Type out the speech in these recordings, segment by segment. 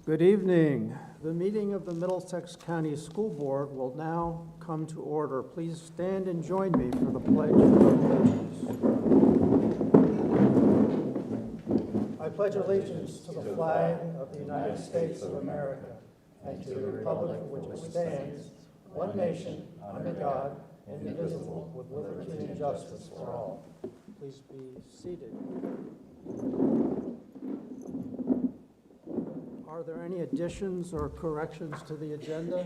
Good evening. The meeting of the Middlesex County School Board will now come to order. Please stand and join me for the Pledge of Allegiance. I pledge allegiance to the flag of the United States of America and to the republic for which it stands, one nation, under God, indivisible, with liberty and justice for all. Please be seated. Are there any additions or corrections to the agenda?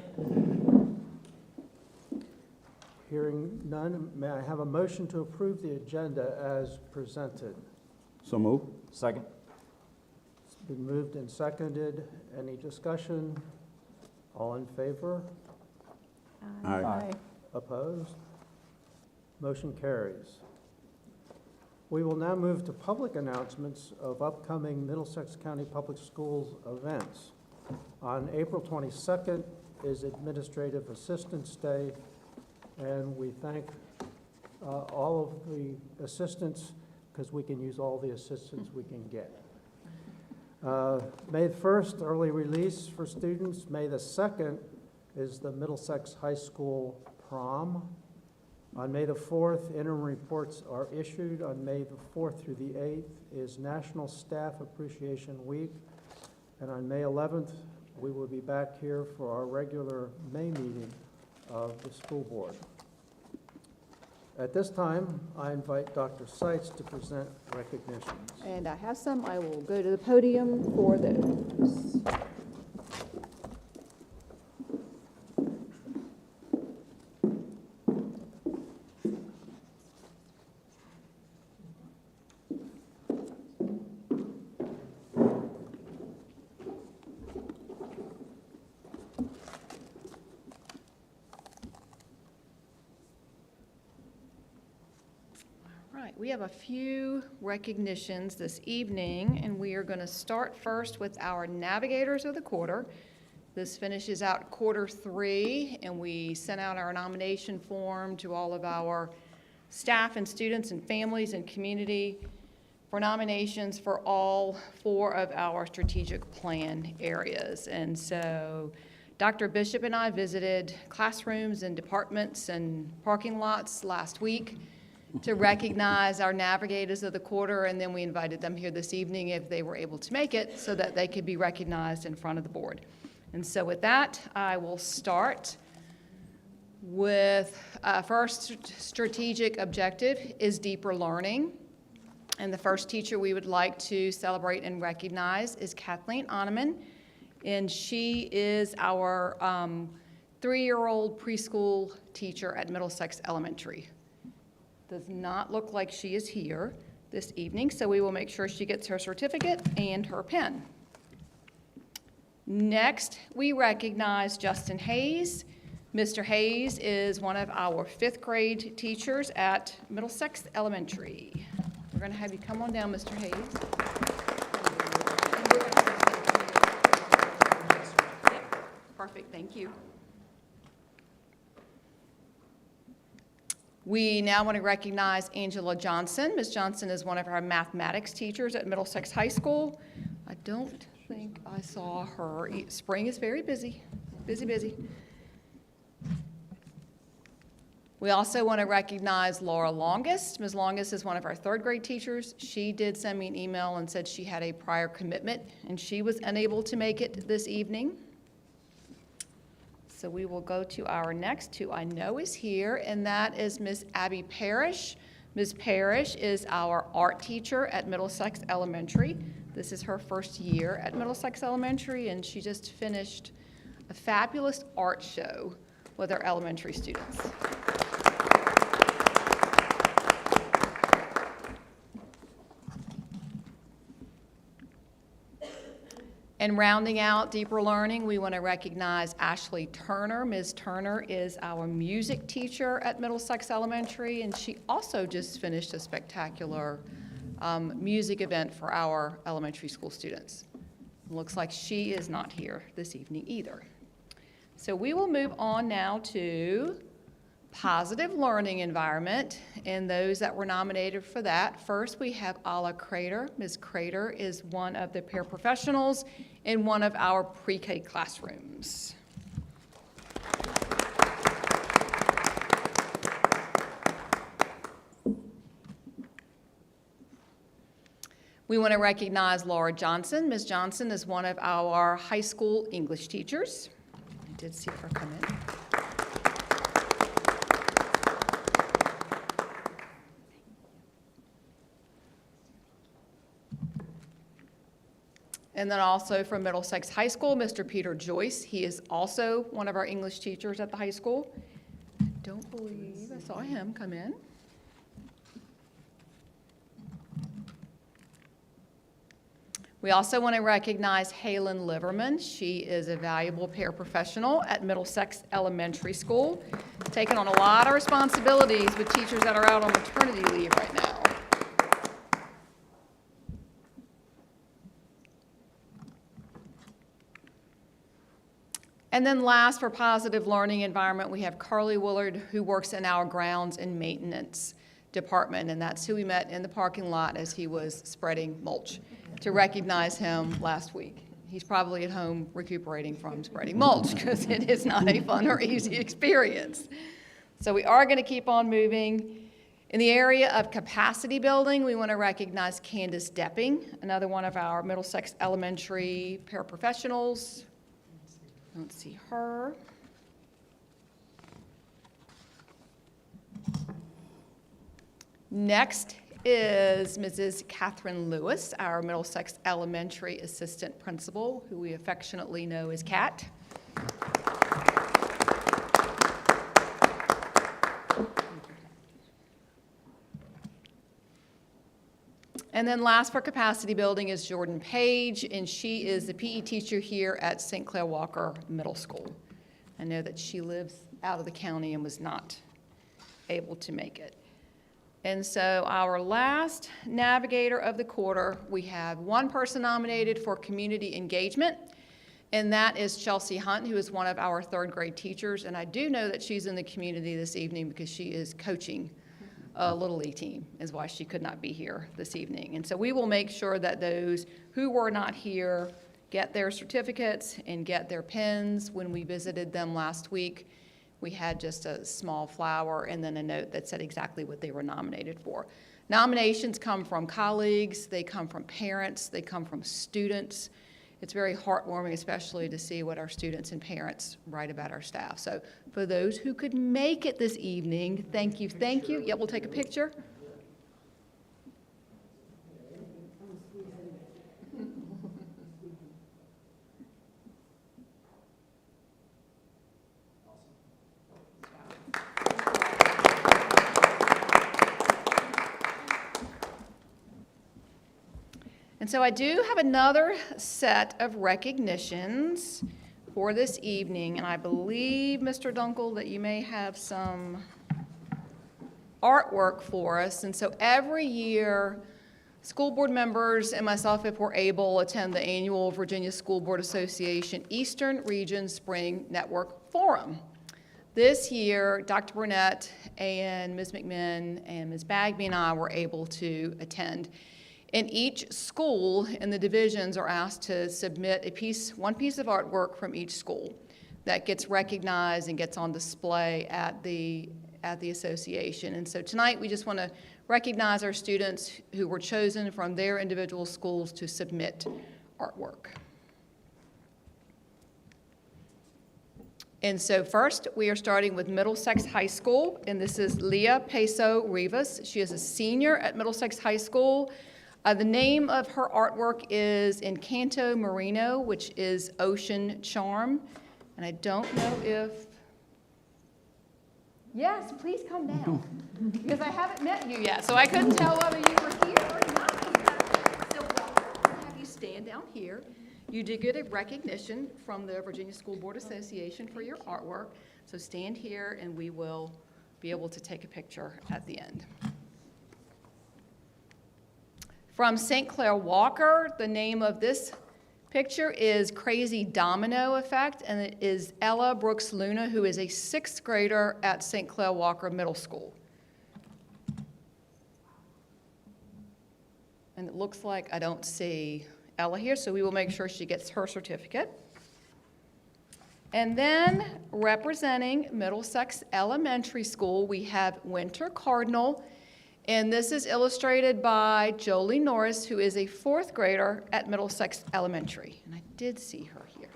Hearing none, may I have a motion to approve the agenda as presented? So move. Second. It's been moved and seconded. Any discussion? All in favor? Aye. Opposed? Motion carries. We will now move to public announcements of upcoming Middlesex County Public Schools events. On April 22nd is Administrative Assistance Day, and we thank all of the assistants because we can use all the assistance we can get. May 1st, early release for students. May the 2nd is the Middlesex High School prom. On May the 4th, interim reports are issued. On May the 4th through the 8th is National Staff Appreciation Week. And on May 11th, we will be back here for our regular May meeting of the school board. At this time, I invite Dr. Seitz to present recognitions. And I have some. I will go to the podium for those. We have a few recognitions this evening, and we are going to start first with our Navigators of the Quarter. This finishes out quarter 3, and we sent out our nomination form to all of our staff and students and families and community for nominations for all 4 of our strategic plan areas. And so Dr. Bishop and I visited classrooms and departments and parking lots last week to recognize our Navigators of the Quarter, and then we invited them here this evening if they were able to make it so that they could be recognized in front of the board. And so with that, I will start with first strategic objective is deeper learning. And the first teacher we would like to celebrate and recognize is Kathleen Oneman, and she is our 3-year-old preschool teacher at Middlesex Elementary. Does not look like she is here this evening, so we will make sure she gets her certificate and her pen. Next, we recognize Justin Hayes. Mr. Hayes is one of our 5th grade teachers at Middlesex Elementary. We're going to have you come on down, Mr. Hayes. Yep. Perfect, thank you. We now want to recognize Angela Johnson. Ms. Johnson is one of our mathematics teachers at Middlesex High School. I don't think I saw her. Spring is very busy, busy. We also want to recognize Laura Longest. Ms. Longest is one of our 3rd grade teachers. She did send me an email and said she had a prior commitment and she was unable to make it this evening. So we will go to our next, who I know is here, and that is Ms. Abby Parrish. Ms. Parrish is our art teacher at Middlesex Elementary. This is her first year at Middlesex Elementary, and she just finished a fabulous art show with our elementary students. And rounding out deeper learning, we want to recognize Ashley Turner. Ms. Turner is our music teacher at Middlesex Elementary, and she also just finished a spectacular music event for our elementary school students. Looks like she is not here this evening either. So we will move on now to Positive learning environment, and those that were nominated for that. First, we have Ala Crater. Ms. Crater is one of the paraprofessionals in one of our pre-K classrooms. We want to recognize Laura Johnson. Ms. Johnson is one of our high school English teachers. I did see her come in. And then also from Middlesex High School, Mr. Peter Joyce. He is also one of our English teachers at the high school. I don't believe I saw him come in. We also want to recognize Halen Liverman. She is a valuable paraprofessional at Middlesex Elementary School, taking on a lot of responsibilities with teachers that are out on maternity leave right now. And then last, for positive learning environment, we have Carly Willard, who works in our grounds and maintenance department, and that's who we met in the parking lot as he was spreading mulch, to recognize him last week. He's probably at home recuperating from spreading mulch because it is not a fun or easy experience. So we are going to keep on moving. In the area of capacity building, we want to recognize Candace Depping, another one of our Middlesex Elementary paraprofessionals. Don't see her. Next is Mrs. Catherine Lewis, our Middlesex Elementary Assistant Principal, who we affectionately know as Kat. And then last for capacity building is Jordan Page, and she is the PE teacher here at St. Clair Walker Middle School. I know that she lives out of the county and was not able to make it. And so our last navigator of the quarter, we have one person nominated for community engagement, and that is Chelsea Hunt, who is one of our third grade teachers. And I do know that she's in the community this evening because she is coaching a Little League team, is why she could not be here this evening. And so we will make sure that those who were not here get their certificates and get their pins. When we visited them last week, we had just a small flower and then a note that said exactly what they were nominated for. Nominations come from colleagues, they come from parents, they come from students. It's very heartwarming, especially to see what our students and parents write about our staff. So for those who could make it this evening, thank you, thank you. Yeah, we'll take a picture. And so I do have another set of recognitions for this evening, and I believe, Mr. Dunkel, that you may have some artwork for us. And so every year, school board members and myself, if we're able, attend the annual Virginia School Board Association Eastern Region Spring Network Forum. This year, Dr. Burnett and Ms. McMinn and Ms. Bagby and I were able to attend. And each school in the divisions are asked to submit one piece of artwork from each school that gets recognized and gets on display at the association. And so tonight we just want to recognize our students who were chosen from their individual schools to submit artwork. And so first we are starting with Middlesex High School, and this is Leah Peso Rivas. She is a senior at Middlesex High School. The name of her artwork is Encanto Marino, which is ocean charm. And I don't know if, yes, please come down, because I haven't met you yet, so I couldn't tell whether you were here or not here. So I'll have you stand down here. You did get a recognition from the Virginia School Board Association for your artwork. So stand here and we will be able to take a picture at the end. From St. Clair Walker, the name of this Picture is Crazy Domino Effect, and it is Ella Brooks Luna, who is a 6th grader at St. Clair Walker Middle School. And it looks like I don't see Ella here, so we will make sure she gets her certificate. And then representing Middlesex Elementary School, we have Winter Cardinal, and this is illustrated by Jolie Norris, who is a 4th grader at Middlesex Elementary. And I did see her here.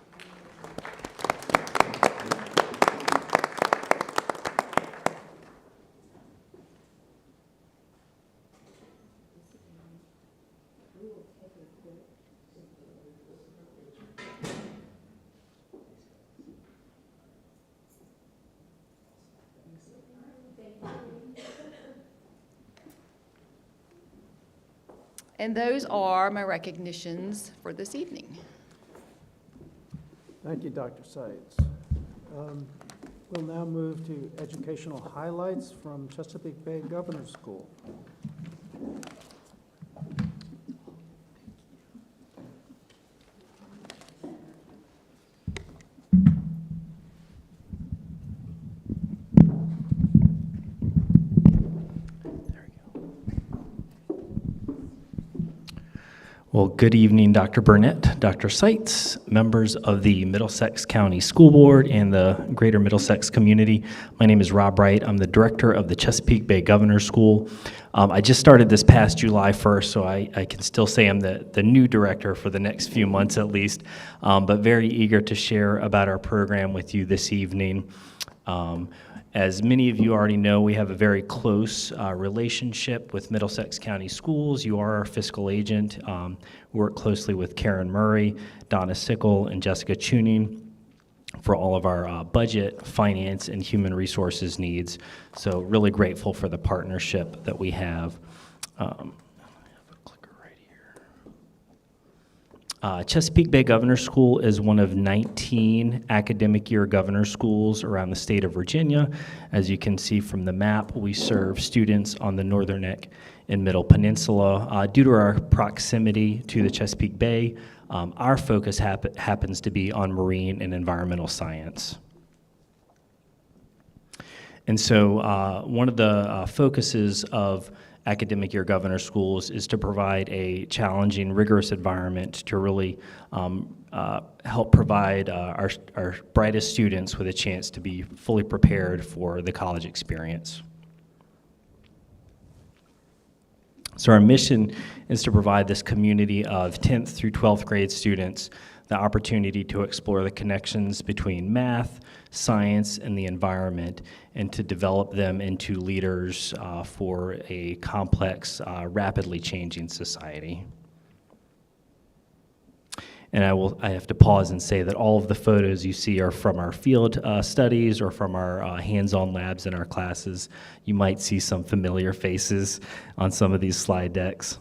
And those are my recognitions for this evening. Thank you, Dr. Seitz. We'll now move to educational highlights from Chesapeake Bay Governor's School. Well, good evening, Dr. Burnett, Dr. Seitz, members of the Middlesex County School Board and the greater Middlesex community. My name is Rob Wright. I'm the director of the Chesapeake Bay Governor's School. I just started this past July 1st, so I can still say I'm the new director for the next few months at least, but very eager to share about our program with you this evening. As many of you already know, we have a very close relationship with Middlesex County Schools. You are our fiscal agent. We work closely with Karen Murray, Donna Sickle, and Jessica Tuning for all of our budget, finance, and human resources needs. So really grateful for the partnership that we have. Chesapeake Bay Governor's School is one of 19 academic year governor schools around the state of Virginia. As you can see from the map, we serve students on the Northern Neck and Middle Peninsula. Due to our proximity to the Chesapeake Bay, our focus happens to be on marine and environmental science. And so one of the focuses of academic year governor schools is to provide a challenging, rigorous environment to really help provide our brightest students with a chance to be fully prepared for the college experience. So our mission is to provide this community of 10th through 12th grade students the opportunity to explore the connections between math, science, and the environment, and to develop them into leaders for a complex, rapidly changing society. And I have to pause and say that all of the photos you see are from our field studies or from our hands-on labs in our classes. You might see some familiar faces on some of these slide decks.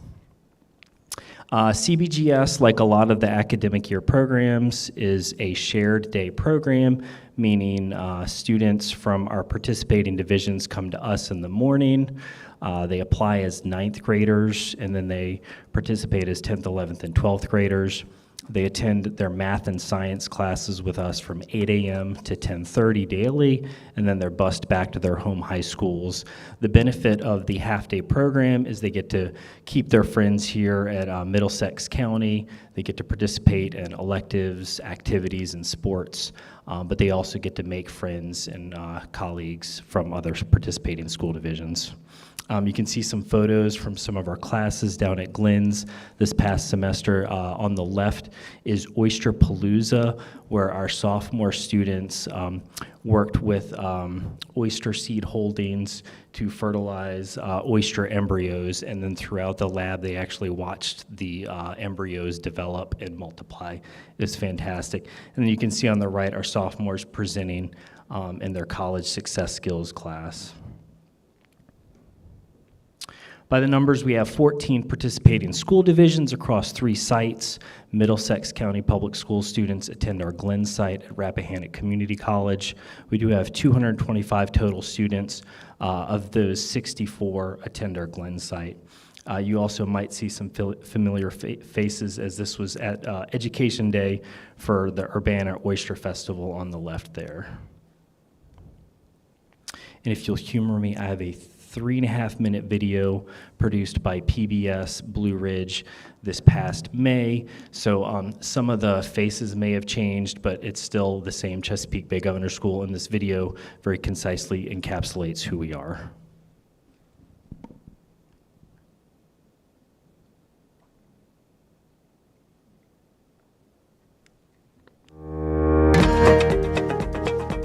CBGS, like a lot of the academic year programs, is a shared day program, meaning students from our participating divisions come to us in the morning. They apply as 9th graders, and then they participate as 10th, 11th, and 12th graders. They attend their math and science classes with us from 8 a.m. to 10:30 daily, and then they're bused back to their home high schools. The benefit of the half-day program is they get to keep their friends here at Middlesex County. They get to participate in electives, activities, and sports, but they also get to make friends and colleagues from other participating school divisions. You can see some photos from some of our classes down at Glenn's this past semester. On the left is Oyster Palooza, where our sophomore students worked with oyster seed holdings to fertilize oyster embryos, and then throughout the lab they actually watched the embryos develop and multiply. It was fantastic. And then you can see on the right our sophomores presenting in their college success skills class. By the numbers, we have 14 participating school divisions across 3 sites. Middlesex County Public School students attend our Glen site at Rappahannock Community College. We do have 225 total students. Of those, 64 attend our Glen site. You also might see some familiar faces, as this was at Education Day for the Urbana Oyster Festival on the left there. And if you'll humor me, I have a 3.5-minute video produced by PBS Blue Ridge this past May. So some of the faces may have changed, but it's still the same Chesapeake Bay Governor School, and this video very concisely encapsulates who we are.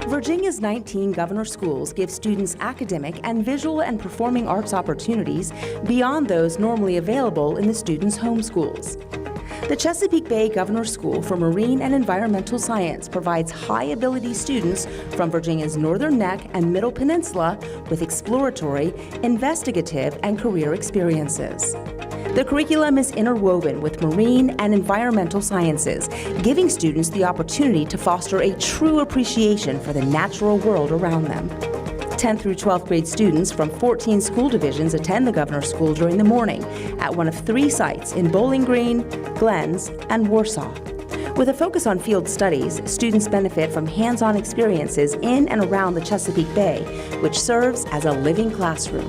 Virginia's 19 governor schools give students academic and visual and performing arts opportunities beyond those normally available in the students' home schools. The Chesapeake Bay Governor School for Marine and Environmental Science provides high-ability students from Virginia's Northern Neck and Middle Peninsula with exploratory, investigative, and career experiences. The curriculum is interwoven with marine and environmental sciences, giving students the opportunity to foster a true appreciation for the natural world around them. 10th through 12th grade students from 14 school divisions attend the Governor School during the morning at one of 3 sites in Bowling Green, Glens, and Warsaw. With a focus on field studies, students benefit from hands-on experiences in and around the Chesapeake Bay, which serves as a living classroom.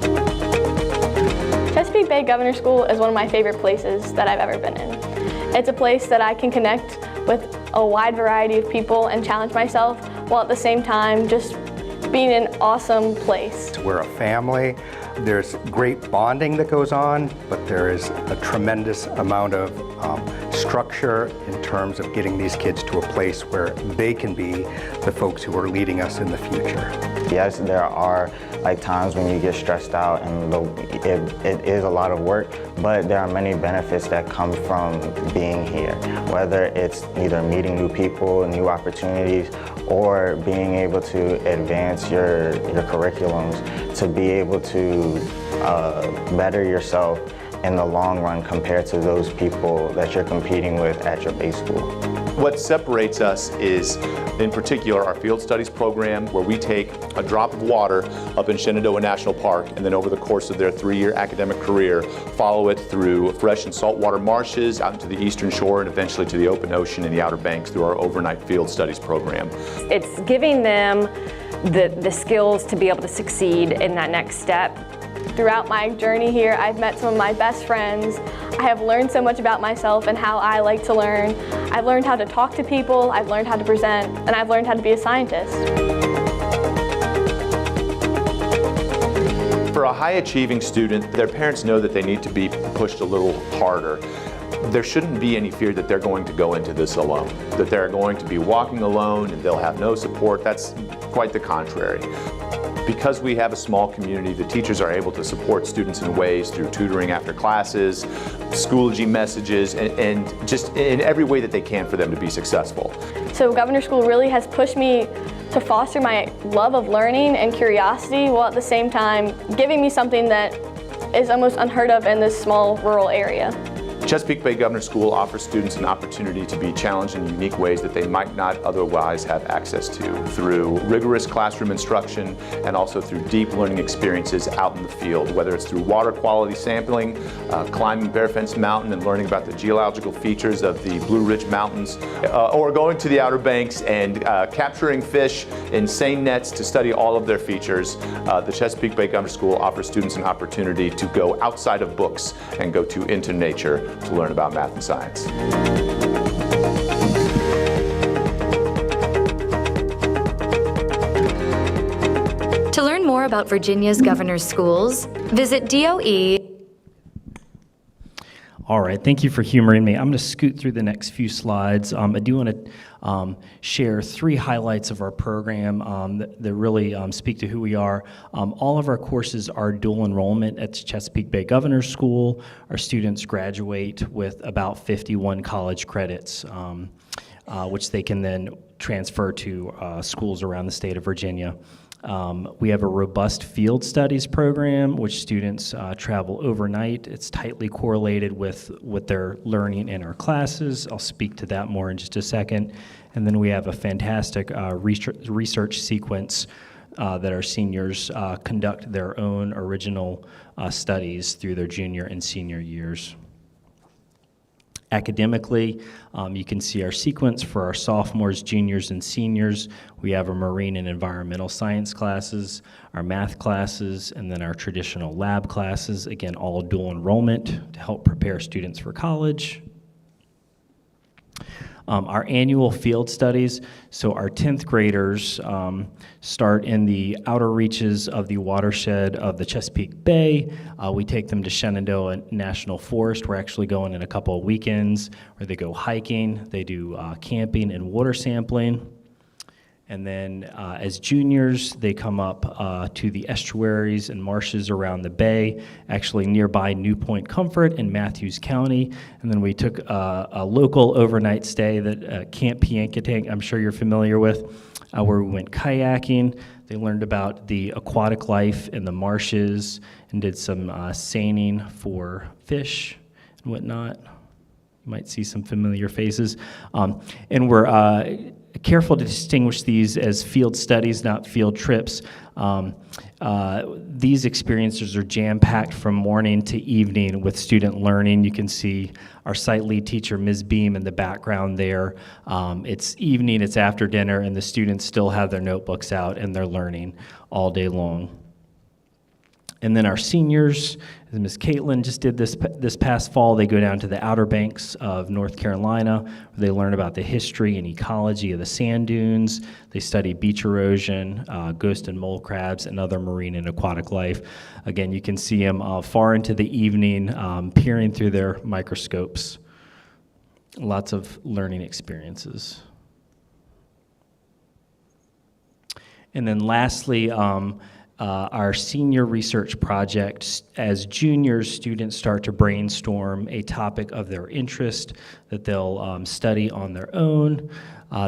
Chesapeake Bay Governor School is one of my favorite places that I've ever been in. It's a place that I can connect with a wide variety of people and challenge myself, while at the same time just being an awesome place. We're a family. There's great bonding that goes on, but there is a tremendous amount of structure in terms of getting these kids to a place where they can be the folks who are leading us in the future. Yes, there are times when you get stressed out and it is a lot of work, but there are many benefits that come from being here, whether it's either meeting new people, new opportunities, or being able to advance your curriculums to be able to better yourself in the long run compared to those people that you're competing with at your base school. What separates us is, in particular, our field studies program, where we take a drop of water up in Shenandoah National Park and then over the course of their 3-year academic career, follow it through fresh and saltwater marshes out into the eastern shore and eventually to the open ocean and the Outer Banks through our overnight field studies program. It's giving them the skills to be able to succeed in that next step. Throughout my journey here, I've met some of my best friends. I have learned so much about myself and how I like to learn. I've learned how to talk to people, I've learned how to present, and I've learned how to be a scientist. For a high-achieving student, their parents know that they need to be pushed a little harder. There shouldn't be any fear that they're going to go into this alone, that they're going to be walking alone and they'll have no support. That's quite the contrary. Because we have a small community, the teachers are able to support students in ways through tutoring after classes, Schoology messages, and just in every way that they can for them to be successful. So Governor School really has pushed me to foster my love of learning and curiosity, while at the same time giving me something that is almost unheard of in this small rural area. Chesapeake Bay Governor School offers students an opportunity to be challenged in unique ways that they might not otherwise have access to, through rigorous classroom instruction and also through deep learning experiences out in the field, whether it's through water quality sampling, climbing Bear Fence Mountain and learning about the geological features of the Blue Ridge Mountains, or going to the Outer Banks and capturing fish in seine nets to study all of their features. The Chesapeake Bay Governor School offers students an opportunity to go outside of books and go into nature to learn about math and science. To learn more about Virginia's governor's schools, visit DOE. All right, thank you for humoring me. I'm going to scoot through the next few slides. I do want to share 3 highlights of our program that really speak to who we are. All of our courses are dual enrollment at Chesapeake Bay Governor's School. Our students graduate with about 51 college credits, which they can then transfer to schools around the state of Virginia. We have a robust field studies program, which students travel overnight. It's tightly correlated with what they're learning in our classes. I'll speak to that more in just a second. And then we have a fantastic research sequence that our seniors conduct their own original studies through their junior and senior years. Academically, you can see our sequence for our sophomores, juniors, and seniors. We have our marine and environmental science classes, our math classes, and then our traditional lab classes, again, all dual enrollment to help prepare students for college. Our annual field studies, so our 10th graders start in the outer reaches of the watershed of the Chesapeake Bay. We take them to Shenandoah National Forest. We're actually going in a couple of weekends where they go hiking, they do camping and water sampling. And then as juniors, they come up to the estuaries and marshes around the bay, actually nearby New Point Comfort in Matthews County. And then we took a local overnight stay that Camp Piankatank, I'm sure you're familiar with, where we went kayaking. They learned about the aquatic life in the marshes and did some seining for fish and whatnot. You might see some familiar faces. And we're careful to distinguish these as field studies, not field trips. These experiences are jam-packed from morning to evening with student learning. You can see our site lead teacher, Ms. Beam, in the background there. It's evening, it's after dinner, and the students still have their notebooks out and they're learning all day long. And then our seniors, as Ms. Caitlin just did this past fall, they go down to the Outer Banks of North Carolina, where they learn about the history and ecology of the sand dunes. They study beach erosion, ghost and mole crabs, and other marine and aquatic life. Again, you can see them far into the evening, peering through their microscopes. Lots of learning experiences. And then lastly, our senior research project, as juniors, students start to brainstorm a topic of their interest that they'll study on their own.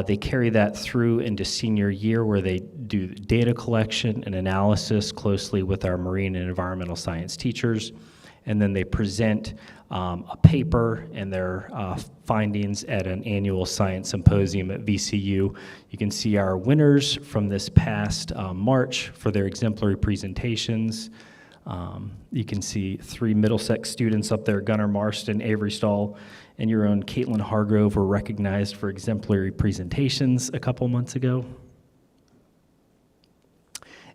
They carry that through into senior year where they do data collection and analysis closely with our marine and environmental science teachers. And then they present a paper and their findings at an annual science symposium at VCU. You can see our winners from this past March for their exemplary presentations. You can see 3 Middlesex students up there, Gunnar Marston, Avery Stahl, and your own Caitlin Hargrove were recognized for exemplary presentations a couple months ago.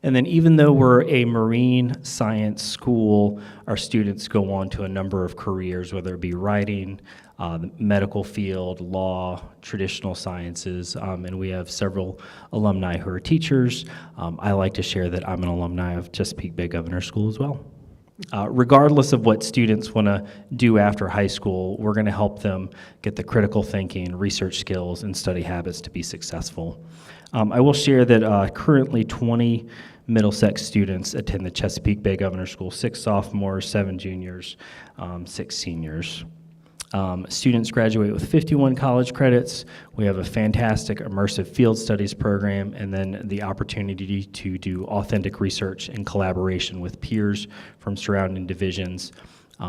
And then even though we're a marine science school, our students go on to a number of careers, whether it be writing, the medical field, law, traditional sciences, and we have several alumni who are teachers. I like to share that I'm an alumni of Chesapeake Bay Governor School as well. Regardless of what students want to do after high school, we're going to help them get the critical thinking, research skills, and study habits to be successful. I will share that currently 20 Middlesex students attend the Chesapeake Bay Governor School, 6 sophomores, 7 juniors, 6 seniors. Students graduate with 51 college credits. We have a fantastic immersive field studies program, and then the opportunity to do authentic research and collaboration with peers from surrounding divisions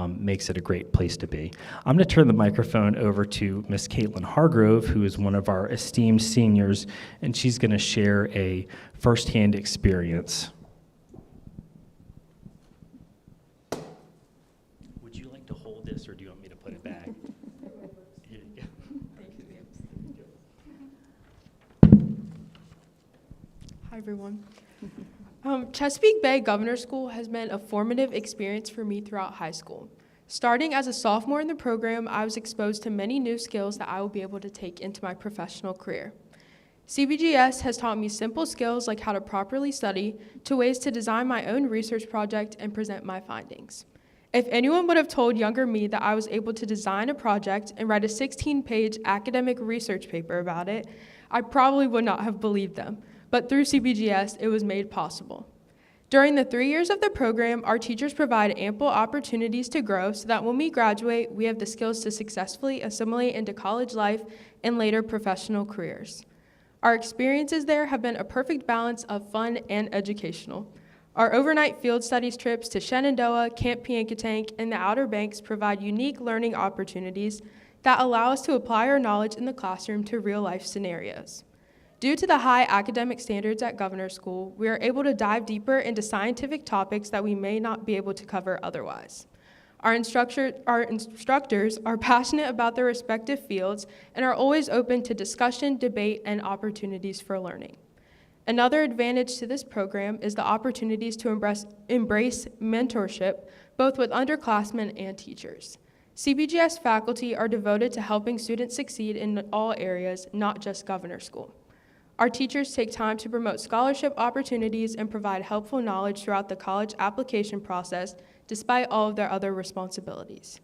makes it a great place to be. I'm going to turn the microphone over to Ms. Caitlin Hargrove, who is one of our esteemed seniors, and she's going to share a firsthand experience. Would you like to hold this, or do you want me to put it back? Here you go. Hi, everyone. Chesapeake Bay Governor School has been a formative experience for me throughout high school. Starting as a sophomore in the program, I was exposed to many new skills that I will be able to take into my professional career. CBGS has taught me simple skills like how to properly study to ways to design my own research project and present my findings. If anyone would have told younger me that I was able to design a project and write a 16-page academic research paper about it, I probably would not have believed them. But through CBGS, it was made possible. During the 3 years of the program, our teachers provide ample opportunities to grow so that when we graduate, we have the skills to successfully assimilate into college life and later professional careers. Our experiences there have been a perfect balance of fun and educational. Our overnight field studies trips to Shenandoah, Camp Piankatank, and the Outer Banks provide unique learning opportunities that allow us to apply our knowledge in the classroom to real-life scenarios. Due to the high academic standards at Governor's School, we are able to dive deeper into scientific topics that we may not be able to cover otherwise. Our instructors are passionate about their respective fields and are always open to discussion, debate, and opportunities for learning. Another advantage to this program is the opportunities to embrace mentorship, both with underclassmen and teachers. CBGS faculty are devoted to helping students succeed in all areas, not just Governor's School. Our teachers take time to promote scholarship opportunities and provide helpful knowledge throughout the college application process, despite all of their other responsibilities.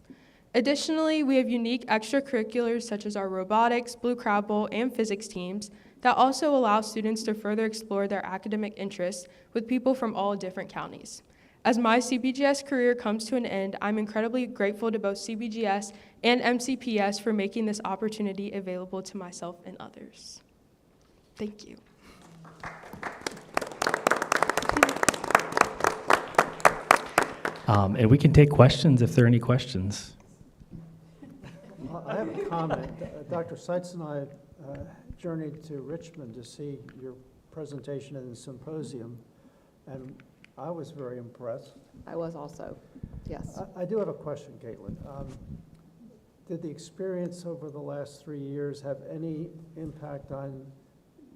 Additionally, we have unique extracurriculars such as our robotics, Blue Crab Bowl, and physics teams that also allow students to further explore their academic interests with people from all different counties. As my CBGS career comes to an end, I'm incredibly grateful to both CBGS and MCPS for making this opportunity available to myself and others. Thank you. And we can take questions if there are any questions. I have a comment. Dr. Seitz and I journeyed to Richmond to see your presentation in the symposium, and I was very impressed. I was also, yes. I do have a question, Caitlin. Did the experience over the last 3 years have any impact on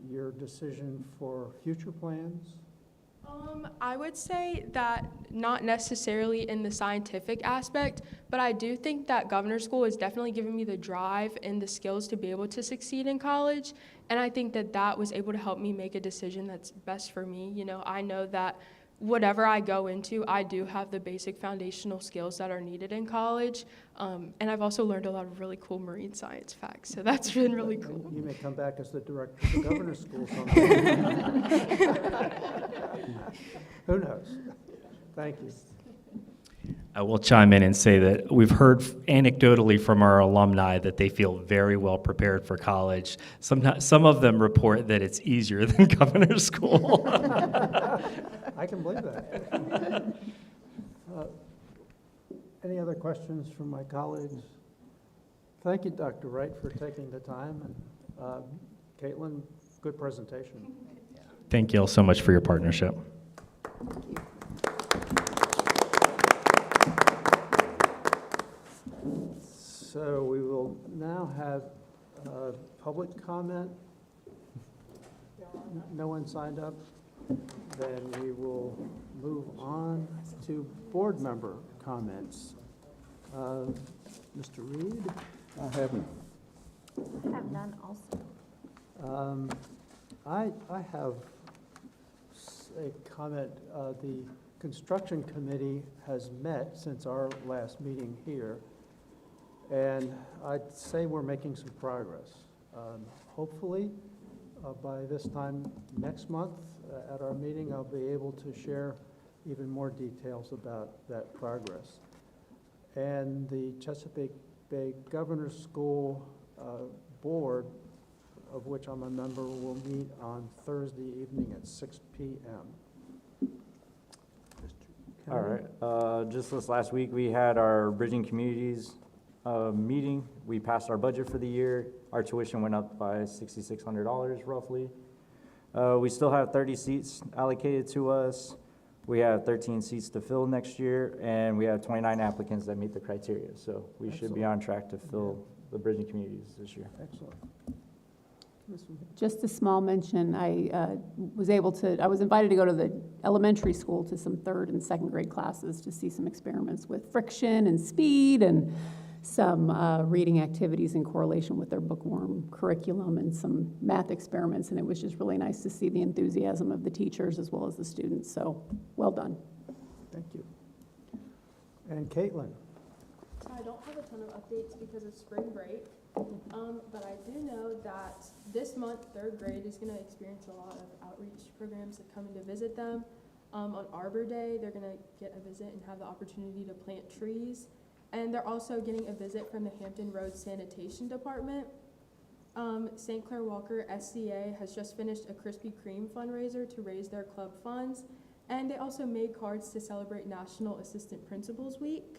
your decision for future plans? I would say that not necessarily in the scientific aspect, but I do think that Governor's School has definitely given me the drive and the skills to be able to succeed in college, and I think that that was able to help me make a decision that's best for me. You know, I know that whatever I go into, I do have the basic foundational skills that are needed in college, and I've also learned a lot of really cool marine science facts, so that's been really cool. You may come back as the director of the Governor's School someday. Who knows? Thank you. I will chime in and say that we've heard anecdotally from our alumni that they feel very well prepared for college. Sometimes, some of them report that it's easier than Governor's School. I can believe that. Any other questions from my colleagues? Thank you, Dr. Wright, for taking the time. And Caitlin, good presentation. Thank you all so much for your partnership. So we will now have public comment. No one signed up? Then we will move on to board member comments. Mr. Reed? I haven't. I have none also. I have a comment. The construction committee has met since our last meeting here, and I'd say we're making some progress. Hopefully, by this time next month at our meeting, I'll be able to share even more details about that progress. And the Chesapeake Bay Governor's School Board, of which I'm a member, will meet on Thursday evening at 6 p.m. All right. Just this last week, we had our Bridging Communities meeting. We passed our budget for the year. Our tuition went up by $6,600 roughly. We still have 30 seats allocated to us. We have 13 seats to fill next year, and we have 29 applicants that meet the criteria. So we should be on track to fill the Bridging Communities this year. Excellent. Just a small mention, I was invited to go to the elementary school to some 3rd and 2nd grade classes to see some experiments with friction and speed and some reading activities in correlation with their bookworm curriculum and some math experiments, and it was just really nice to see the enthusiasm of the teachers as well as the students, so well done. Thank you. And Caitlin? I don't have a ton of updates because of spring break, but I do know that this month, 3rd grade is going to experience a lot of outreach programs that come in to visit them. On Arbor Day, they're going to get a visit and have the opportunity to plant trees. And they're also getting a visit from the Hampton Road Sanitation Department. St. Clair Walker SCA has just finished a Krispy Kreme fundraiser to raise their club funds. And they also made cards to celebrate National Assistant Principals Week.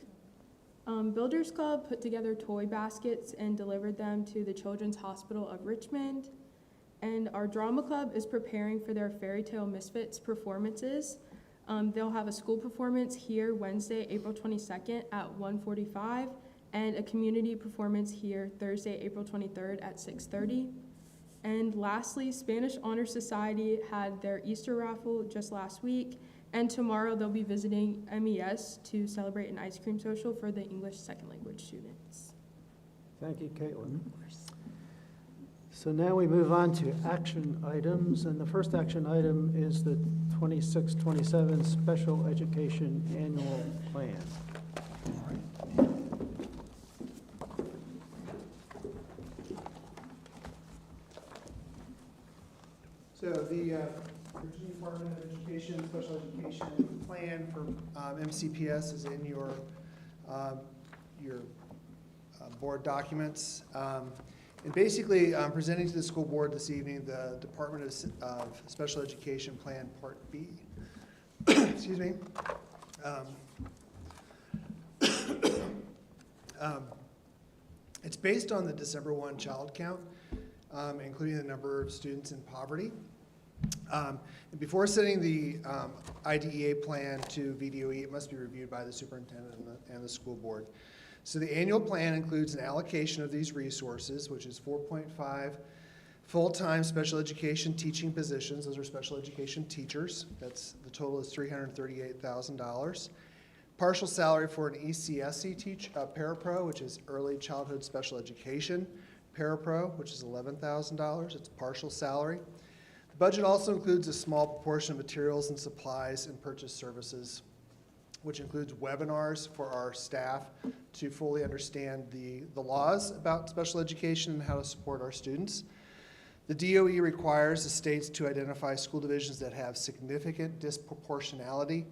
Builders Club put together toy baskets and delivered them to the Children's Hospital of Richmond. And our drama club is preparing for their Fairy Tale Misfits performances. They'll have a school performance here Wednesday, April 22nd at 1:45, and a community performance here Thursday, April 23rd at 6:30. And lastly, Spanish Honor Society had their Easter raffle just last week, and tomorrow they'll be visiting MES to celebrate an ice cream social for the English second language students. Thank you, Caitlin. So now we move on to action items, and the first action item is the 26-27 Special Education Annual Plan. So the Virginia Department of Education Special Education Plan for MCPS is in your board documents. And basically, I'm presenting to the school board this evening the Department of Special Education Plan Part B. Excuse me. It's based on the December 1 child count, including the number of students in poverty. And before sending the IDEA plan to VDOE, it must be reviewed by the superintendent and the school board. So the annual plan includes an allocation of these resources, which is 4.5 full-time special education teaching positions. Those are special education teachers. That's the total is $338,000. Partial salary for an ECSE parapro, which is early childhood special education parapro, which is $11,000. It's partial salary. The budget also includes a small proportion of materials and supplies and purchase services, which includes webinars for our staff to fully understand the laws about special education and how to support our students. The DOE requires the states to identify school divisions that have significant disproportionality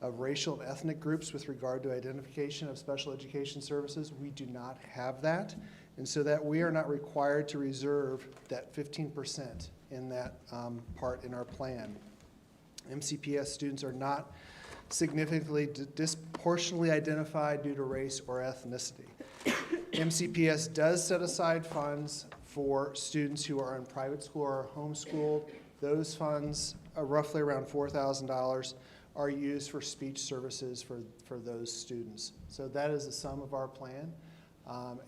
of racial and ethnic groups with regard to identification of special education services. We do not have that, and so that we are not required to reserve that 15% in that part in our plan. MCPS students are not significantly disproportionately identified due to race or ethnicity. MCPS does set aside funds for students who are in private school or homeschooled. Those funds, roughly around $4,000, are used for speech services for those students. So that is the sum of our plan.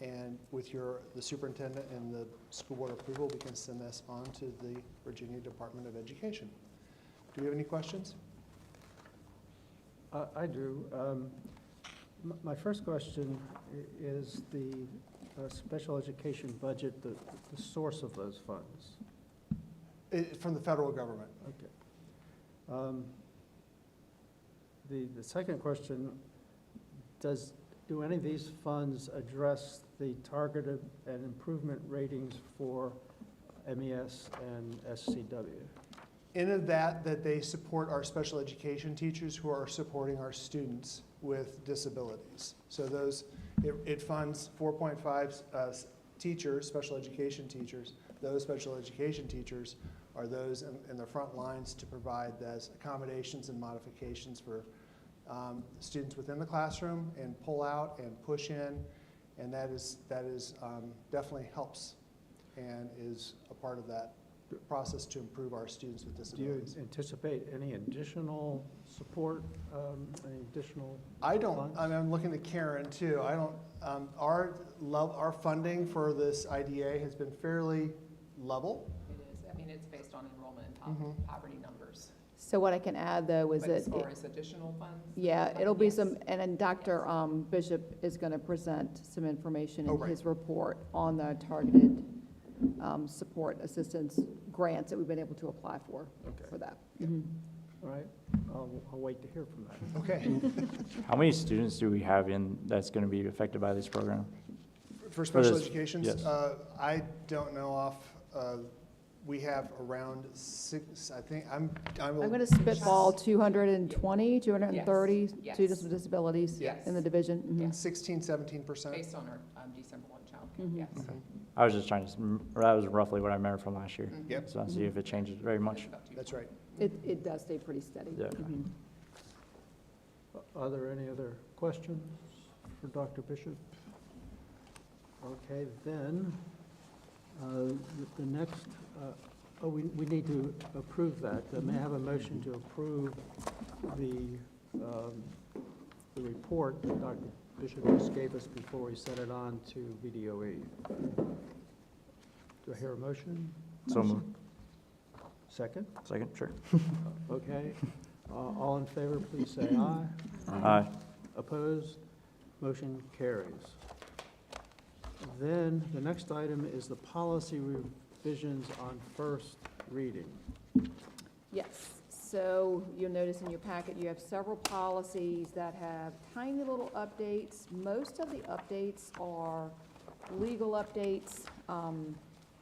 And with the superintendent and the school board approval, we can send this on to the Virginia Department of Education. Do we have any questions? I do. My first question is the special education budget, the source of those funds? From the federal government. Okay. The second question, do any of these funds address the targeted and improvement ratings for MES and SCW? In that they support our special education teachers who are supporting our students with disabilities. So it funds 4.5 teachers, special education teachers. Those special education teachers are those in the front lines to provide those accommodations and modifications for students within the classroom and pull out and push in, and that is definitely helps and is a part of that process to improve our students with disabilities. Do you anticipate any additional support, any additional funds? I'm looking at Karen too. Our funding for this IDA has been fairly level. It is. I mean, it's based on enrollment and poverty numbers. So what I can add though is But that as far as additional funds? yeah, it'll be some, and then Dr. Bishop is going to present some information in his report on the targeted support assistance grants that we've been able to apply for that. All right, I'll wait to hear from that. Okay. How many students do we have that's going to be affected by this program? For special education, yes. I don't know we have around 6, I think. I'm going to spitball 220, 230 Yes. students with disabilities in the division. 16-17%. Based on our December 1 child count, yes. Okay. I was just trying to, that was roughly what I remember from last year. Yep. So I'll see if it changes very much. That's right. It does stay pretty steady. Yeah. Are there any other questions for Dr. Bishop? Okay, then, the next Oh, we need to approve that. May I have a motion to approve the report that Dr. Bishop just gave us before we sent it on to VDOE? Do I hear a motion? So moved. Second? Second, sure. Okay. All in favor, please say aye. Aye. Opposed? Motion carries. Then the next item is the policy revisions on first reading. Yes, so you'll notice in your packet, you have several policies that have tiny little updates. Most of the updates are legal updates,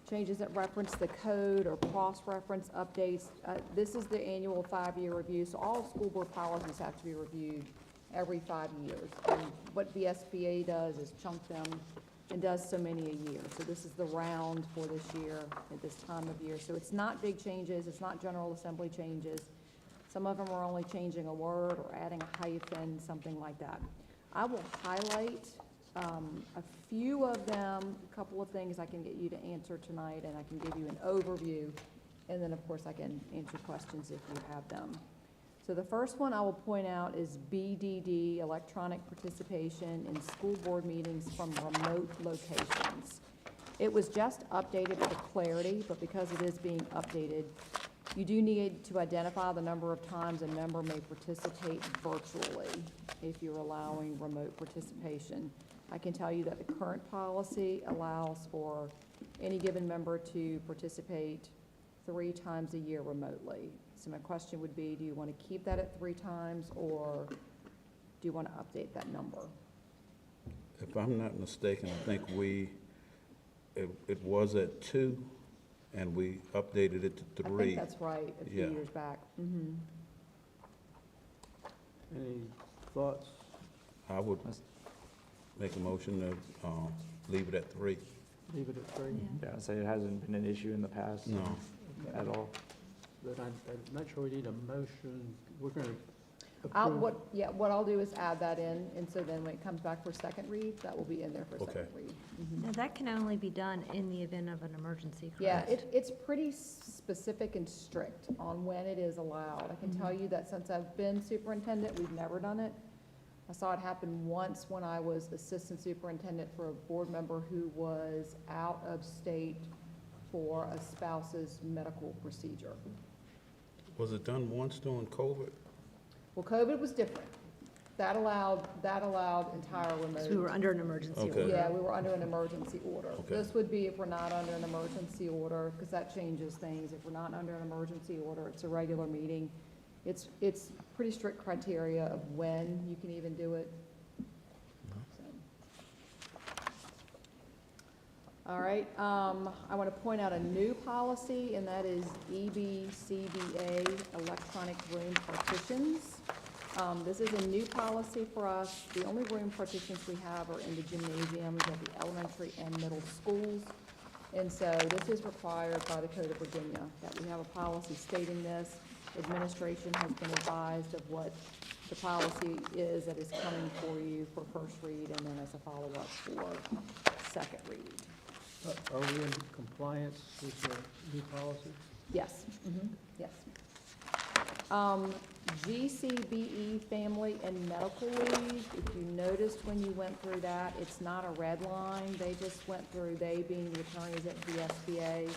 changes that reference the code or cross-reference updates. This is the annual 5-year review, so all school board policies have to be reviewed every 5 years. And what the SBA does is chunk them and does so many a year. So this is the round for this year at this time of year. So it's not big changes, it's not General Assembly changes. Some of them are only changing a word or adding a hyphen, something like that. I will highlight a few of them, a couple of things I can get you to answer tonight, and I can give you an overview. And then, of course, I can answer questions if you have them. So the first one I will point out is BDD, electronic participation in school board meetings from remote locations. It was just updated for clarity, but because it is being updated, you do need to identify the number of times a member may participate virtually if you're allowing remote participation. I can tell you that the current policy allows for any given member to participate 3 times a year remotely. So my question would be, do you want to keep that at 3 times, or do you want to update that number? If I'm not mistaken, I think it was at 2, and we updated it to 3. I think that's right, a few years back. Mm-hmm. Any thoughts? I would make a motion to leave it at 3. Leave it at 3? Yeah, I'd say it hasn't been an issue in the past. No. At all. But I'm not sure we need a motion. We're going to What I'll do is add that in, and so then when it comes back for second read, that will be in there for second read. Now, that can only be done in the event of an emergency, Yeah, correct? it's pretty specific and strict on when it is allowed. I can tell you that since I've been superintendent, we've never done it. I saw it happen once when I was assistant superintendent for a board member who was out of state for a spouse's medical procedure. Was it done once during COVID? Well, COVID was different. That allowed entire remote. So we were under an emergency order. Yeah, we were under an emergency order. Okay. This would be if we're not under an emergency order, because that changes things. If we're not under an emergency order, it's a regular meeting. It's pretty strict criteria of when you can even do it. So. All right, I want to point out a new policy, and that is EBCBA, electronic room partitions. This is a new policy for us. The only room partitions we have are in the gymnasiums of the elementary and middle schools. And so this is required by the Code of Virginia, that we have a policy stating this. Administration has been advised of what the policy is that is coming for you for first read, and then as a follow-up for second read. Are we in compliance with the new policy? Yes, yes. GCBE, family and medical leave, if you noticed when you went through that, it's not a red line. They just went through, they being the attorneys at the SBA,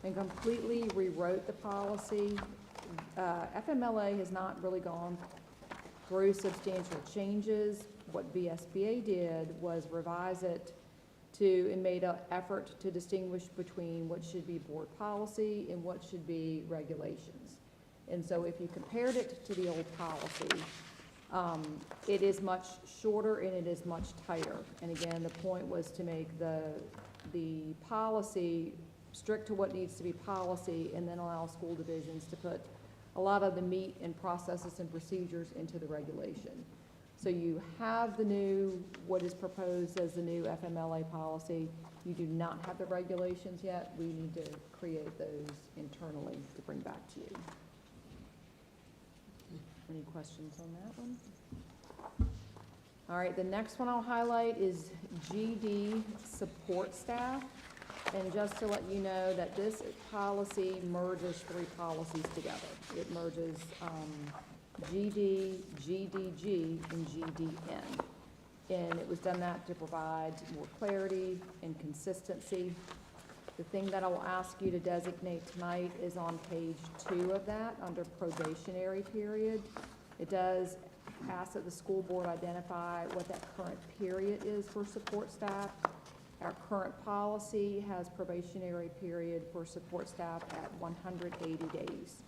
and completely rewrote the policy. FMLA has not really gone through substantial changes. What VSBA did was revise it and made an effort to distinguish between what should be board policy and what should be regulations. And so if you compared it to the old policy, it is much shorter and it is much tighter. And again, the point was to make the policy strict to what needs to be policy, and then allow school divisions to put a lot of the meat and processes and procedures into the regulation. So you have what is proposed as the new FMLA policy. You do not have the regulations yet. We need to create those internally to bring back to you. Any questions on that one? All right, the next one I'll highlight is GD support staff. And just to let you know that this policy merges 3 policies together. It merges GD, GDG, and GDN. And it was done that to provide more clarity and consistency. The thing that I will ask you to designate tonight is on page 2 of that, under probationary period. It does ask that the school board identify what that current period is for support staff. Our current policy has probationary period for support staff at 180 days.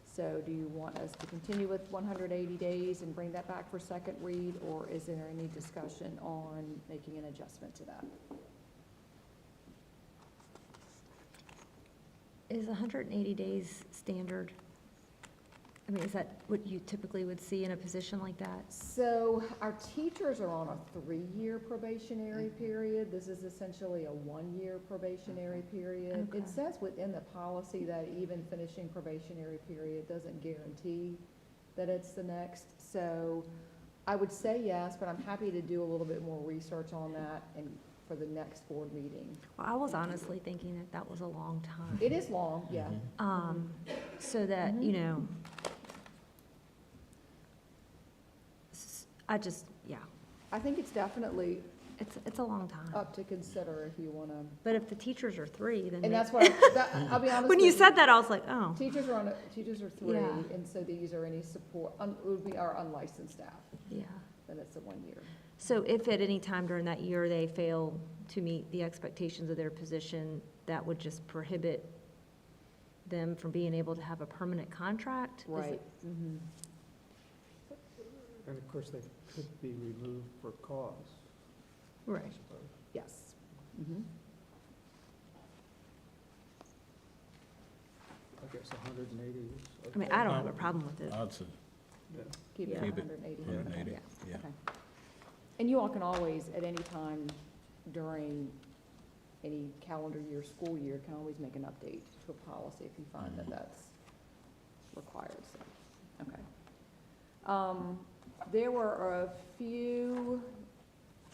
So do you want us to continue with 180 days and bring that back for second read, or is there any discussion on making an adjustment to that? Is 180 days standard? I mean, is that what you typically would see in a position like that? So our teachers are on a 3-year probationary period. This is essentially a 1-year probationary period. Okay. It says within the policy that even finishing probationary period doesn't guarantee that it's the next. So I would say yes, but I'm happy to do a little bit more research on that and for the next board meeting. Well, I was honestly thinking that that was a long time. It is long, yeah. So that, you know, yeah. I think it's definitely It's a long time. up to consider if you want to. But if the teachers are 3, then. And that's what, I'll be honest When with you said that, I was like, oh. Teachers are 3, Yeah. and so these are any support, it would be our unlicensed staff. Yeah. Then it's a 1 year. So if at any time during that year they fail to meet the expectations of their position, that would just prohibit them from being able to have a permanent contract? Is Right. it- Mm-hmm. And of course, they could be removed for cause. Right. I suppose. Yes. Mm-hmm. I guess 180 is. I mean, I don't have a problem with it. I'd say, Keep it Yeah. at keep it 180. 180, Okay. yeah. Okay. And you all can always, at any time during any calendar year, school year, can always make an update to a policy if you find that that's required, so, okay. There were a few,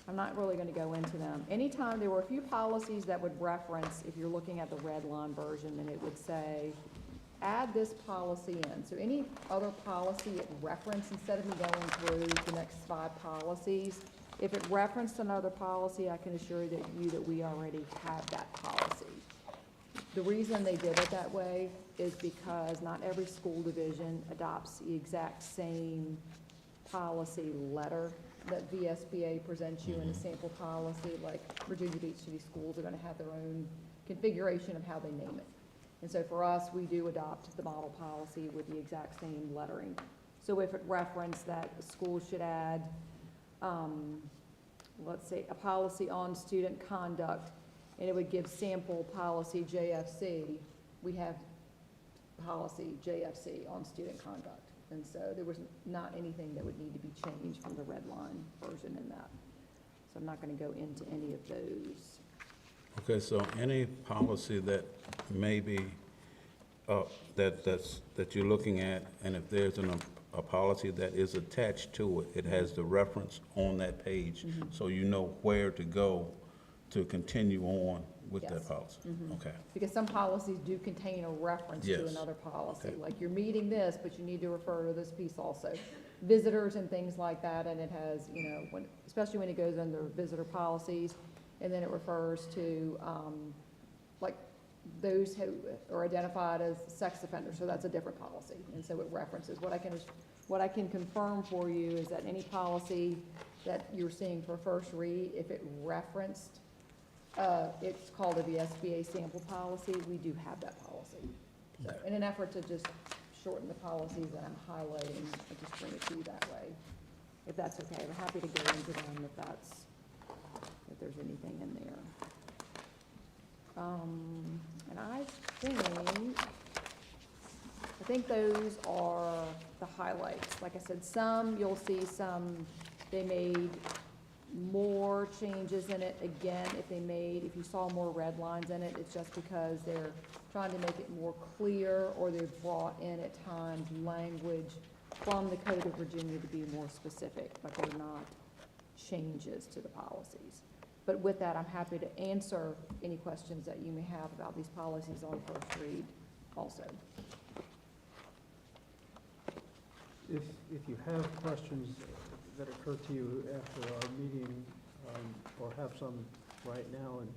I'm not really gonna go into them. Anytime, there were a few policies that would reference, if you're looking at the red line version, and it would say, add this policy in. So any other policy it referenced, instead of me going through the next 5 policies, if it referenced another policy, I can assure you that we already have that policy. The reason they did it that way is because not every school division adopts the exact same policy letter that VSBA presents you in a sample policy. Like Virginia Beach City Schools are going to have their own configuration of how they name it. And so for us, we do adopt the model policy with the exact same lettering. So if it referenced that a school should add, let's say, a policy on student conduct, and it would give sample policy JFC, we have policy JFC on student conduct. And so there was not anything that would need to be changed from the red line version in that. So I'm not going to go into any of those. Okay, so any policy that may be, that you're looking at, and if there's a policy that is attached to it, it has the reference on that page, so you know where to go to continue on with that Yes. policy? Okay. Because some policies do contain a reference to Yes. another policy. Okay. Like you're meeting this, but you need to refer to this piece also. Visitors and things like that, and it has, you know, when, especially when it goes under visitor policies, and then it refers to, like, those who are identified as sex offenders, so that's a different policy, and so it references. What I can confirm for you is that any policy that you're seeing for first read, if it referenced, it's called a VSBA sample policy, we do have that policy. So, in an effort to just shorten the policies that I'm highlighting, I just bring it to you that way, if that's okay. I'm happy to go into them if there's anything in there. And I think those are the highlights. Like I said, some, you'll see some, they made more changes in it. Again, if you saw more red lines in it, it's just because they're trying to make it more clear, or they've brought in at times language from the Code of Virginia to be more specific, but they're not changes to the policies. But with that, I'm happy to answer any questions that you may have about these policies on first read also. If you have questions that occur to you after our meeting, or have some right now, and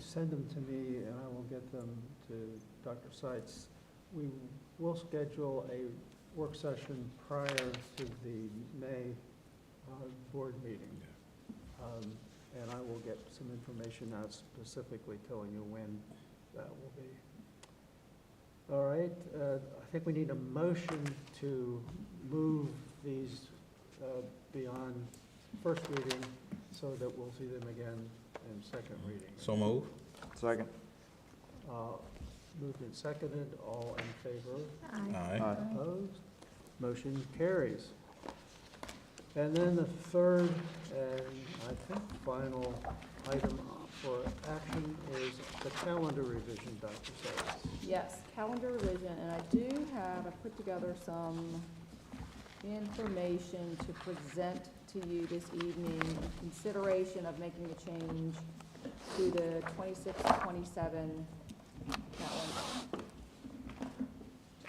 send them to me, and I will get them to Dr. Seitz. We will schedule a work session prior to the May board meeting. And I will get some information out specifically telling you when that will be. All right, I think we need a motion to move these beyond first reading so that we'll see them again in second reading. So move. Second. Moved and seconded, all in favor? Aye. Opposed? Motion carries. And then the third and I think final item for action is the calendar revision, Dr. Seitz. Yes, calendar revision, and I do have, I put together some information to present to you this evening in consideration of making a change to the 26-27 calendar.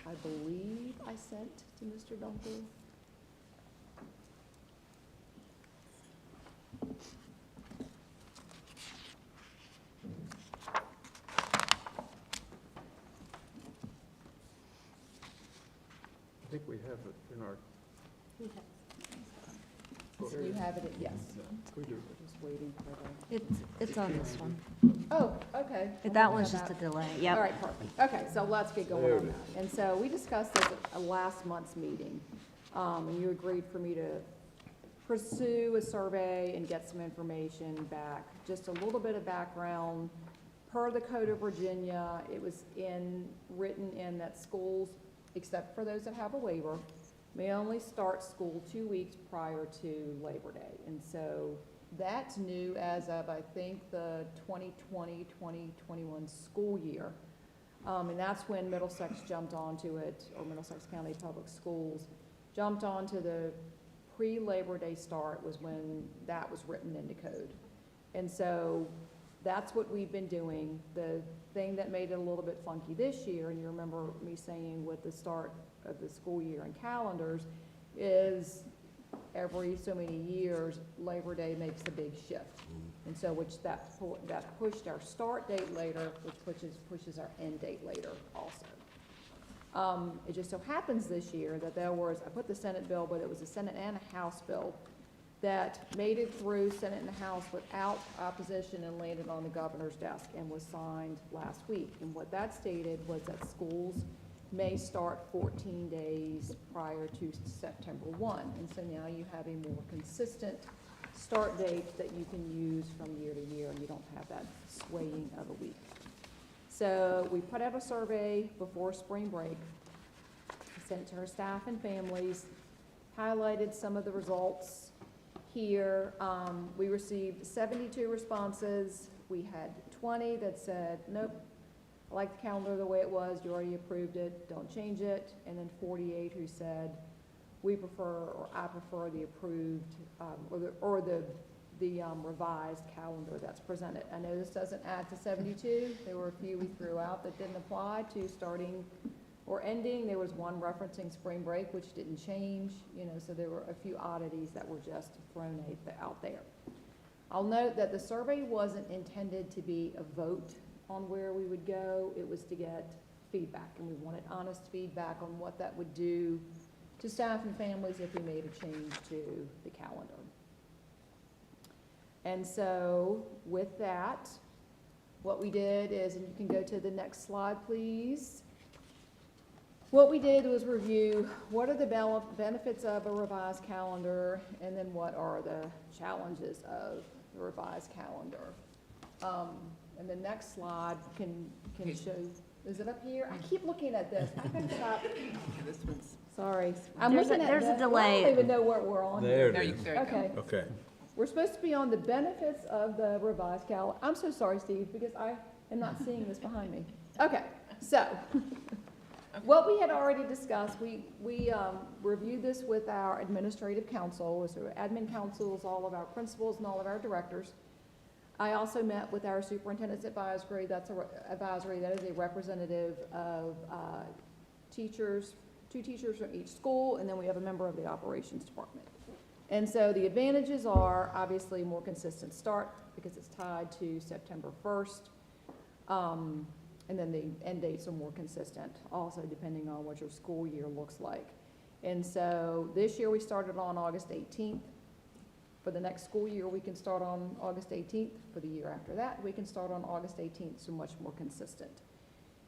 I believe I sent to Mr. Dunkel. I think we have it in our. You have it, yes. We do. Just waiting for the. It's on this one. Oh, okay. That one's just a delay, yep. All right, perfect. Okay, so let's get going on that. And so we discussed this at last month's meeting, and you agreed for me to pursue a survey and get some information back. Just a little bit of background. Per the Code of Virginia, it was written in that schools, except for those that have a waiver, may only start school 2 weeks prior to Labor Day. And so that's new as of, I think, the 2020-2021 school year. And that's when Middlesex jumped onto it, or Middlesex County Public Schools jumped onto the pre-Labor Day start was when that was written into code. And so that's what we've been doing. The thing that made it a little bit funky this year, and you remember me saying with the start of the school year and calendars, is every so many years, Labor Day makes a big shift. And so that pushed our start date later, which pushes our end date later also. It just so happens this year that there was, I put the Senate bill, but it was a Senate and a House bill that made it through Senate and the House without opposition and landed on the governor's desk and was signed last week. And what that stated was that schools may start 14 days prior to September 1. And so now you have a more consistent start date that you can use from year to year, and you don't have that swaying of a week. So we put out a survey before spring break, sent it to our staff and families, highlighted some of the results here. We received 72 responses. We had 20 that said, nope, I like the calendar the way it was, you already approved it, don't change it. And then 48 who said, we prefer, or I prefer the approved, or the revised calendar that's presented. I know this doesn't add to 72. There were a few we threw out that didn't apply to starting or ending. There was one referencing spring break, which didn't change, so there were a few oddities that were just thrown out there. I'll note that the survey wasn't intended to be a vote on where we would go. It was to get feedback, and we wanted honest feedback on what that would do to staff and families if we made a change to the calendar. And so with that, what we did is, and you can go to the next slide, please. What we did was review what are the benefits of a revised calendar, and then what are the challenges of the revised calendar. And the next slide can show, is it up here? I keep looking at this. I can stop. This one's. Sorry. I'm looking at there's a this. delay. I don't even know where we're on. There here. it is. Okay. Okay. We're supposed to be on the benefits of the revised calendar. I'm so sorry, Steve, because I am not seeing this behind me. Okay, so what we had already discussed, we reviewed this with our administrative council. So admin council is all of our principals and all of our directors. I also met with our superintendent's advisory. That's advisory. That is a representative of teachers, 2 teachers from each school, and then we have a member of the operations department. And so the advantages are obviously more consistent start because it's tied to September 1st. And then the end dates are more consistent also depending on what your school year looks like. And so this year we started on August 18th. For the next school year, we can start on August 18th. For the year after that, we can start on August 18th, so much more consistent.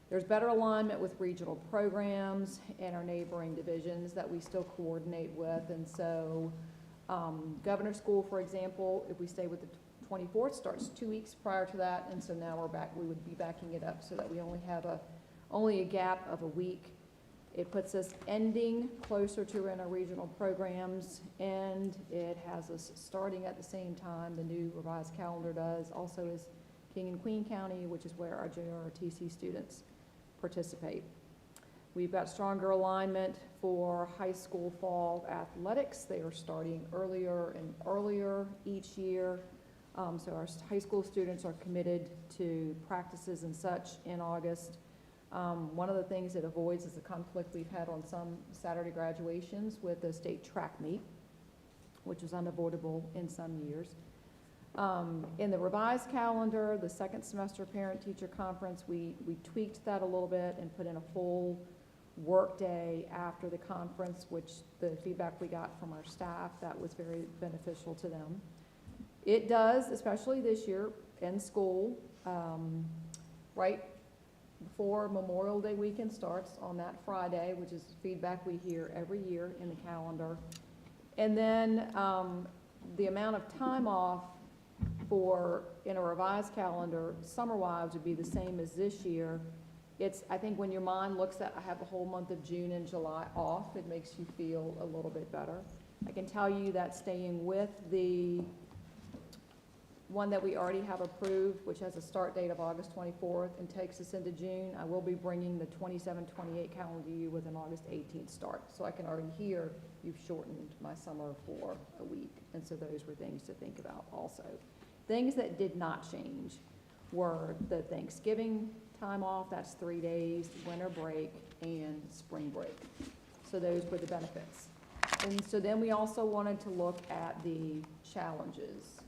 There's better alignment with regional programs and our neighboring divisions that we still coordinate with. And so Governor's School, for example, if we stay with the 24th, starts 2 weeks prior to that. And so now we're back, we would be backing it up so that we only have only a gap of a week. It puts us ending closer to in our regional programs, and it has us starting at the same time the new revised calendar does, also is King and Queen County, which is where our JROTC students participate. We've got stronger alignment for high school fall athletics. They are starting earlier and earlier each year. So our high school students are committed to practices and such in August. One of the things it avoids is the conflict we've had on some Saturday graduations with the state track meet, which is unavoidable in some years. In the revised calendar, the second semester parent-teacher conference, we tweaked that a little bit and put in a full work day after the conference, which the feedback we got from our staff, that was very beneficial to them. It does, especially this year in school, right before Memorial Day weekend starts on that Friday, which is feedback we hear every year in the calendar. And then the amount of time off in a revised calendar, summer-wise, would be the same as this year. It's, I think when your mind looks at, I have the whole month of June and July off, it makes you feel a little bit better. I can tell you that staying with the one that we already have approved, which has a start date of August 24th and takes us into June, I will be bringing the 27-28 calendar year with an August 18th start. So I can already hear you've shortened my summer for a week. And so those were things to think about also. Things that did not change were the Thanksgiving time off, that's 3 days, winter break, and spring break. So those were the benefits. And so then we also wanted to look at the challenges.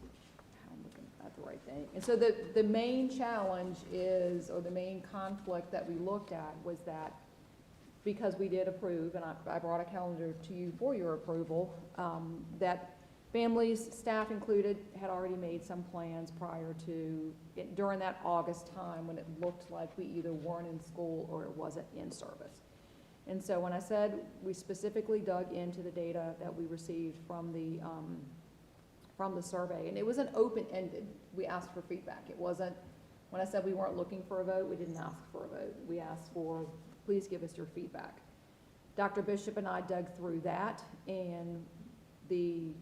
The right thing. And so the main challenge is, or the main conflict that we looked at was that because we did approve, and I brought a calendar to you for your approval, that families, staff included, had already made some plans prior to, during that August time when it looked like we either weren't in school or it wasn't in service. And so when I said we specifically dug into the data that we received from the survey, and it was an open-ended, we asked for feedback. It wasn't, when I said we weren't looking for a vote, we didn't ask for a vote. We asked for, please give us your feedback. Dr. Bishop and I dug through that, and the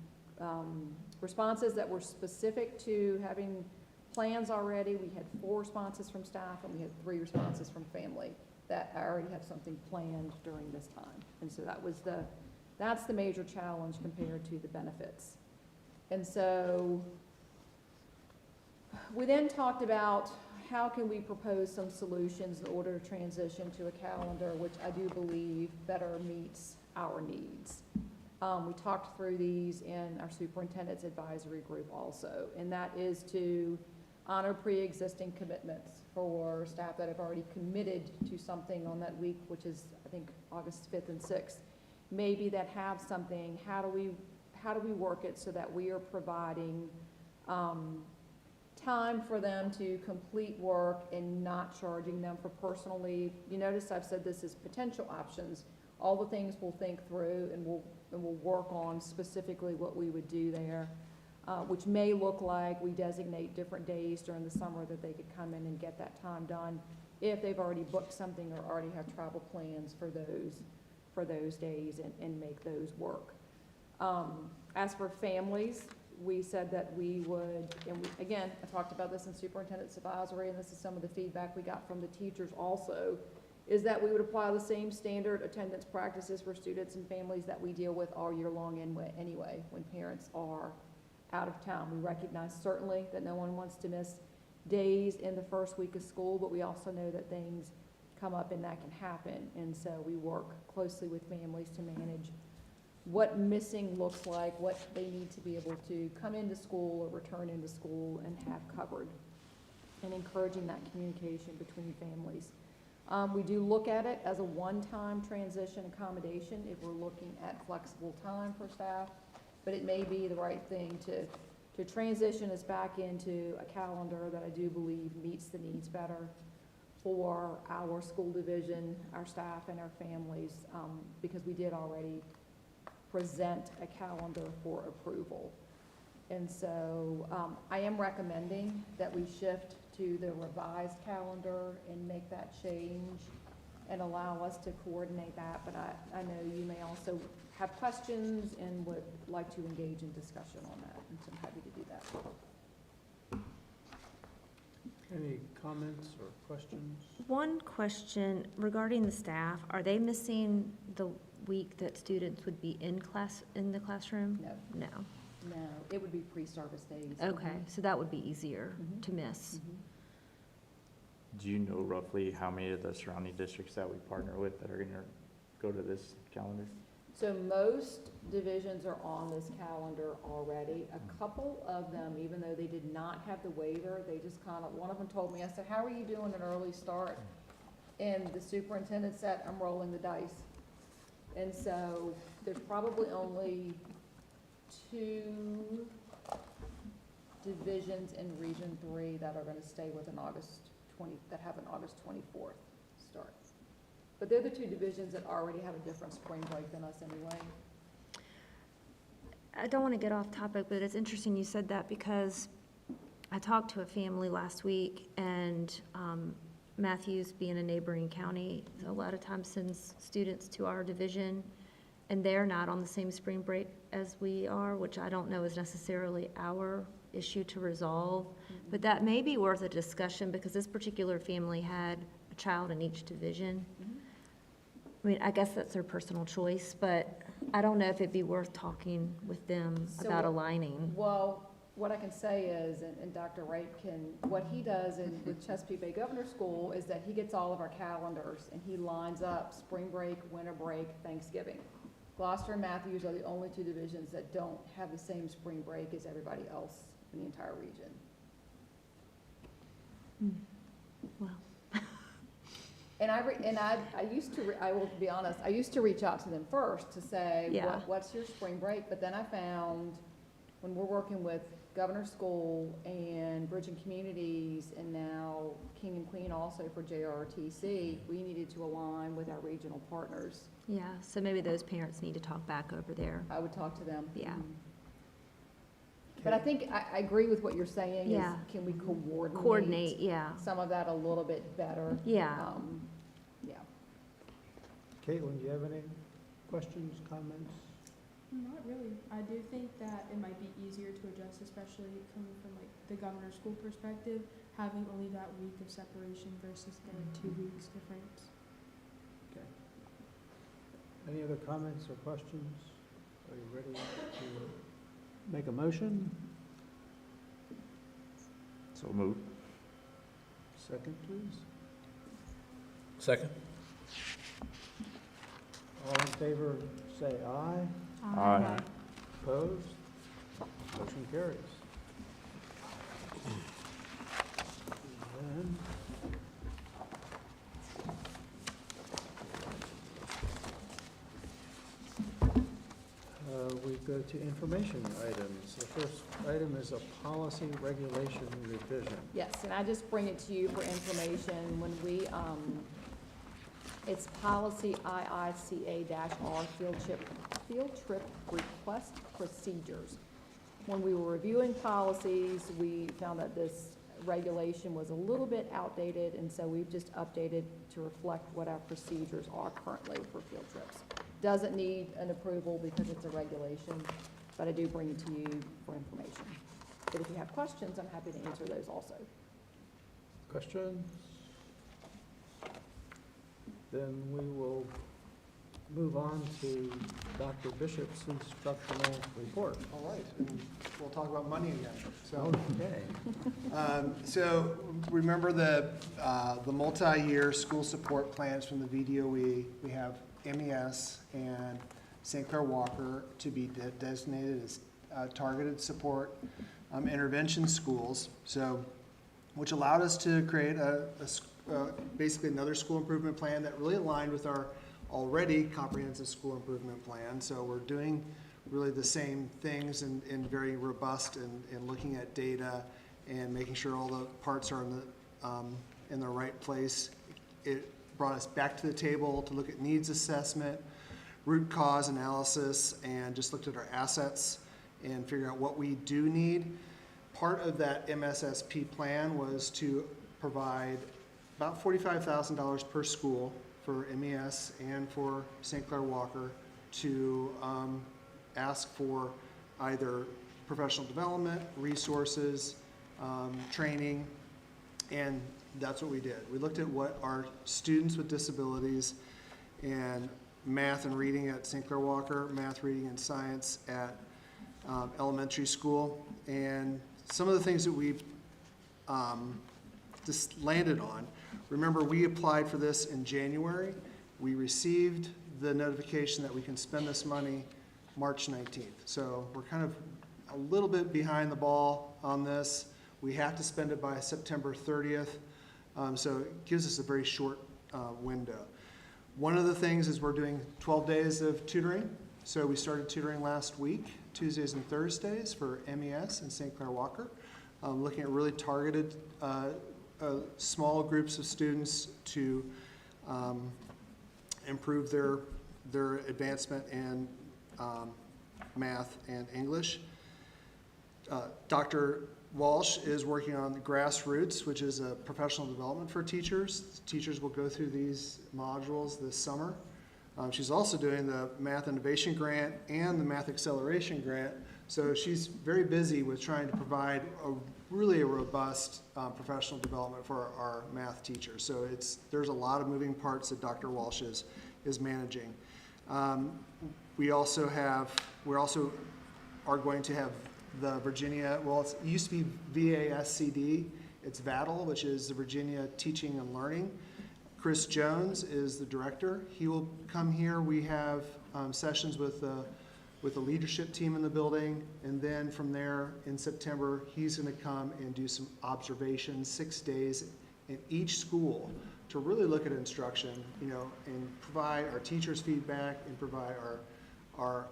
responses that were specific to having plans already, we had 4 responses from staff, and we had 3 responses from family that I already have something planned during this time. And so that's the major challenge compared to the benefits. And so we then talked about how can we propose some solutions in order to transition to a calendar which I do believe better meets our needs. We talked through these in our superintendent's advisory group also, and that is to honor pre-existing commitments for staff that have already committed to something on that week, which is, I think, August 5th and 6th. Maybe that have something, how do we work it so that we are providing time for them to complete work and not charging them for personal leave? You notice I've said this is potential options. All the things we'll think through, and we'll work on specifically what we would do there, which may look like we designate different days during the summer that they could come in and get that time done if they've already booked something or already have travel plans for those days and make those work. As for families, we said that we would, and again, I talked about this in superintendent's advisory, and this is some of the feedback we got from the teachers also, is that we would apply the same standard attendance practices for students and families that we deal with all year long anyway, when parents are out of town. We recognize certainly that no one wants to miss days in the first week of school, but we also know that things come up and that can happen. And so we work closely with families to manage what missing looks like, what they need to be able to come into school or return into school and have covered, and encouraging that communication between families. We do look at it as a one-time transition accommodation if we're looking at flexible time for staff, but it may be the right thing to transition us back into a calendar that I do believe meets the needs better for our school division, our staff, and our families, because we did already present a calendar for approval. And so I am recommending that we shift to the revised calendar and make that change and allow us to coordinate that. But I know you may also have questions and would like to engage in discussion on that, and so I'm happy to do that. Any comments or questions? One question regarding the staff, are they missing the week that students would be in the classroom? No. No, it would be pre-service days. Okay, so that would be easier to miss. Do you know roughly how many of the surrounding districts that we partner with that are gonna go to this calendar? So most divisions are on this calendar already. A couple of them, even though they did not have the waiver, they just kind of, one of them told me, I said, how are you doing an early start? And the superintendent said, I'm rolling the dice. And so there's probably only 2 divisions in Region 3 that are going to stay with that have an August 24th start. But they're the 2 divisions that already have a different spring break than us anyway. I don't want to get off topic, but it's interesting you said that because I talked to a family last week, and Matthews, being a neighboring county, a lot of times sends students to our division, and they're not on the same spring break as we are, which I don't know is necessarily our issue to resolve. But that may be worth a discussion, because this particular family had a child in each division. I mean, I guess that's their personal choice, but I don't know if it'd be worth talking with them about aligning. Well, what I can say is, and Dr. Wright what he does with Chesapeake Bay Governor School is that he gets all of our calendars and he lines up spring break, winter break, Thanksgiving. Gloucester and Matthews are the only 2 divisions that don't have the same spring break as everybody else in the entire region. Well. And I used to, I will be honest, I used to reach out to them first to say, what's your spring break? But then I found, when we're working with Governor School and Bridging Communities, and now King and Queen also for JRTC, we needed to align with our regional partners. Yeah, so maybe those parents need to talk back over there. I would talk to them. Yeah. But I think, I agree with what you're saying, is can we coordinate some of that a little bit better? Yeah. Caitlin, do you have any questions, comments? Not really. I do think that it might be easier to adjust, especially coming from like the governor's school perspective, having only that week of separation versus the 2 weeks difference. Okay. Any other comments or questions? Are you ready to make a motion? So move. Second, please. Second. All in favor, say aye. Aye. Opposed? Motion carries. And we go to information items. The first item is a policy regulation revision. Yes, and I just bring it to you for information. When we, it's policy IICA-R, field trip request procedures. When we were reviewing policies, we found that this regulation was a little bit outdated, and so we've just updated to reflect what our procedures are currently for field trips. Doesn't need an approval because it's a regulation, but I do bring it to you for information. But if you have questions, I'm happy to answer those also. Questions? Then we will move on to Dr. Bishop's instructional report. All right, and we'll talk about money again. Okay. So remember the multi-year school support plans from the VDOE. We have MES and St. Clair Walker to be designated as targeted support intervention schools. So, which allowed us to create basically another school improvement plan that really aligned with our already comprehensive school improvement plan. So we're doing really the same things and very robust and looking at data and making sure all the parts are in the right place. It brought us back to the table to look at needs assessment, root cause analysis, and just looked at our assets and figure out what we do need. Part of that MSSP plan was to provide about $45,000 per school for MES and for St. Clair Walker to ask for either professional development, resources, training, and that's what we did. We looked at what our students with disabilities and math and reading at St. Clair Walker, math, reading, and science at elementary school, and some of the things that we just landed on. Remember, we applied for this in January. We received the notification that we can spend this money March 19th. So we're kind of a little bit behind the ball on this. We have to spend it by September 30th. So it gives us a very short window. One of the things is we're doing 12 days of tutoring. So we started tutoring last week, Tuesdays and Thursdays for MES and St. Clair Walker, looking at really targeted small groups of students to improve their advancement in math and English. Dr. Walsh is working on the Grassroots, which is a professional development for teachers. Teachers will go through these modules this summer. She's also doing the Math Innovation Grant and the Math Acceleration Grant. So she's very busy with trying to provide really a robust professional development for our math teachers. So there's a lot of moving parts that Dr. Walsh is managing. We also are going to have the Virginia, well, it used to be VASCD. It's VATL, which is the Virginia Teaching and Learning. Chris Jones is the director. He will come here. We have sessions with the leadership team in the building, and then from there in September, he's going to come and do some observations, 6 days in each school to really look at instruction, and provide our teachers feedback and provide our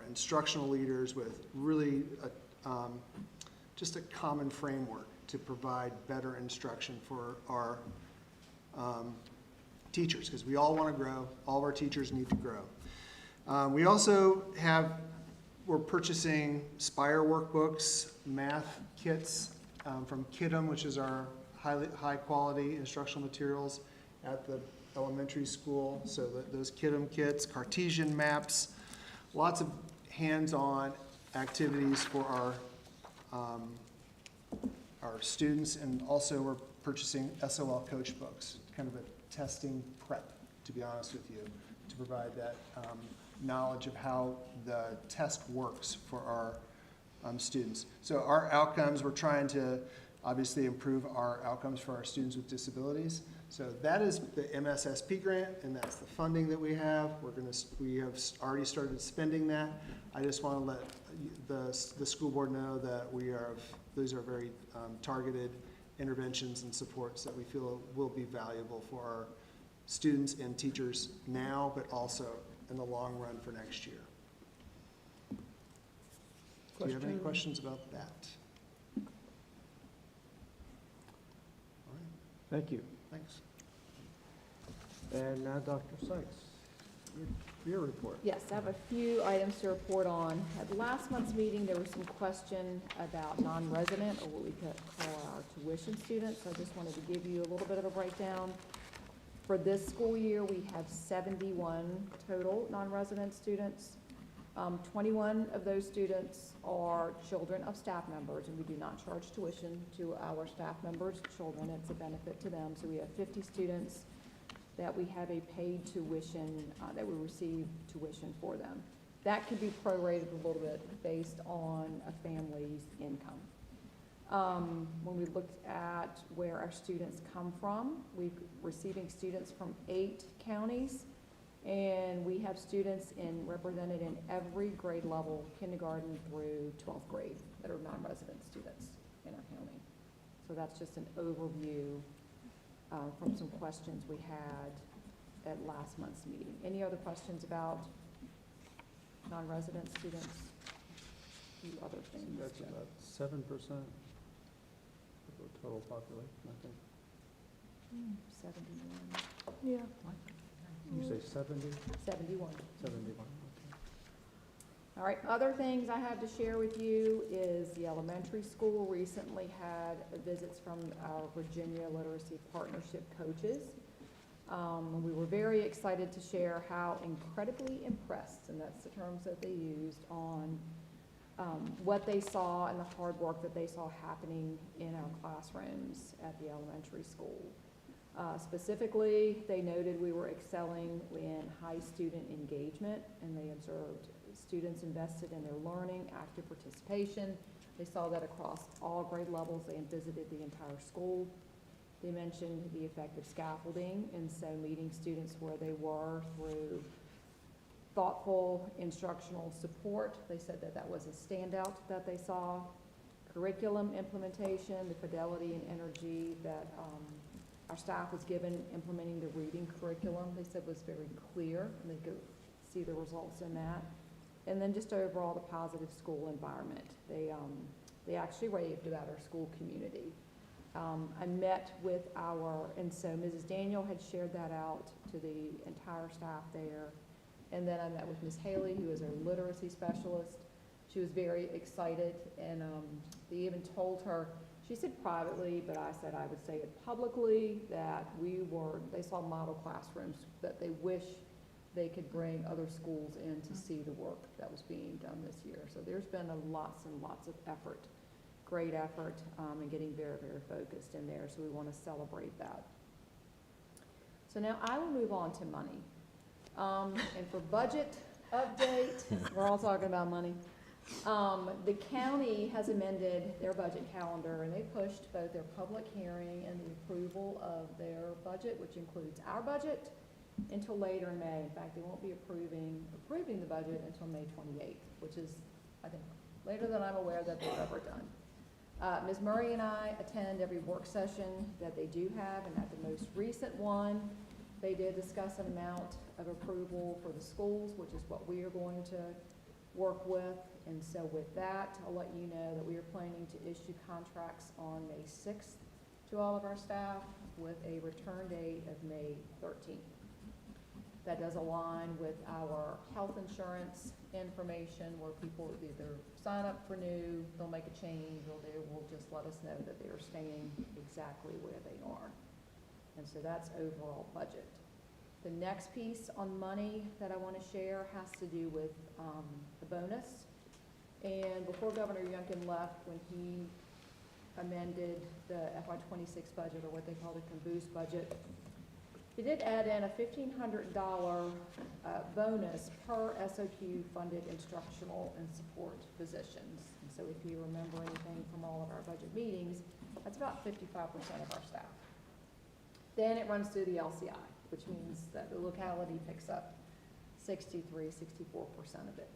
instructional leaders with really just a common framework to provide better instruction for our teachers, because we all want to grow. All of our teachers need to grow. We also we're purchasing Spire workbooks, math kits from Kidem, which is our high quality instructional materials at the elementary school. So those Kidem kits, Cartesian maps, lots of hands-on activities for our students, and also we're purchasing SOL coach books, kind of a testing prep, to be honest with you, to provide that knowledge of how the test works for our students. So our outcomes, we're trying to obviously improve our outcomes for our students with disabilities. So that is the MSSP grant, and that's the funding that we have. We have already started spending that. I just want to let the school board know that these are very targeted interventions and supports that we feel will be valuable for our students and teachers now, but also in the long run for next year. Do you have any questions about that? All right. Thank you. Thanks. And now Dr. Sykes, your report. Yes, I have a few items to report on. At last month's meeting, there was some question about non-resident, or what we could call our tuition students. I just wanted to give you a little bit of a breakdown. For this school year, we have 71 total non-resident students. 21 of those students are children of staff members, and we do not charge tuition to our staff members' children. It's a benefit to them. So we have 50 students that we have a paid tuition, that we receive tuition for them. That can be prorated a little bit based on a family's income. When we looked at where our students come from, we're receiving students from 8 counties, and we have students represented in every grade level, kindergarten through 12th grade, that are non-resident students in our county. So that's just an overview from some questions we had at last month's meeting. Any other questions about non-resident students? A few other things. That's about 7% of the total population, I think. 71. Yeah. You say 70? 71. 71, okay. All right, other things I have to share with you is the elementary school recently had visits from our Virginia Literacy Partnership coaches. We were very excited to share how incredibly impressed, and that's the terms that they used, on what they saw and the hard work that they saw happening in our classrooms at the elementary school. Specifically, they noted we were excelling in high student engagement, and they observed students invested in their learning, active participation. They saw that across all grade levels. They visited the entire school. They mentioned the effective scaffolding, and so meeting students where they were through thoughtful instructional support. They said that that was a standout that they saw. Curriculum implementation, the fidelity and energy that our staff was given implementing the reading curriculum, they said was very clear, and they could see the results in that. And then just overall the positive school environment. They actually raved about our school community. I met with and so Mrs. Daniel had shared that out to the entire staff there. And then I met with Ms. Haley, who is our literacy specialist. She was very excited, and they even told her, she said privately, but I said I would say it publicly, that they saw model classrooms that they wish they could bring other schools in to see the work that was being done this year. So there's been lots and lots of effort, great effort, and getting very, very focused in there. So we want to celebrate that. So now I will move on to money. And for budget update, we're all talking about money. The county has amended their budget calendar, and they pushed both their public hearing and the approval of their budget, which includes our budget, until later in May. In fact, they won't be approving the budget until May 28th, which is, I think, later than I'm aware that they've ever done. Ms. Murray and I attend every work session that they do have, and at the most recent one, they did discuss an amount of approval for the schools, which is what we are going to work with. And so with that, I'll let you know that we are planning to issue contracts on May 6th to all of our staff with a return date of May 13th. That does align with our health insurance information, where people either sign up for new, they'll make a change, or they will just let us know that they are staying exactly where they are. And so that's overall budget. The next piece on money that I want to share has to do with the bonus. And before Governor Youngkin left, when he amended the FY26 budget, or what they call the caboose budget, he did add in a $1,500 bonus per SOQ funded instructional and support positions. And so if you remember anything from all of our budget meetings, that's about 55% of our staff. Then it runs through the LCI, which means that the locality picks up 63, 64% of it.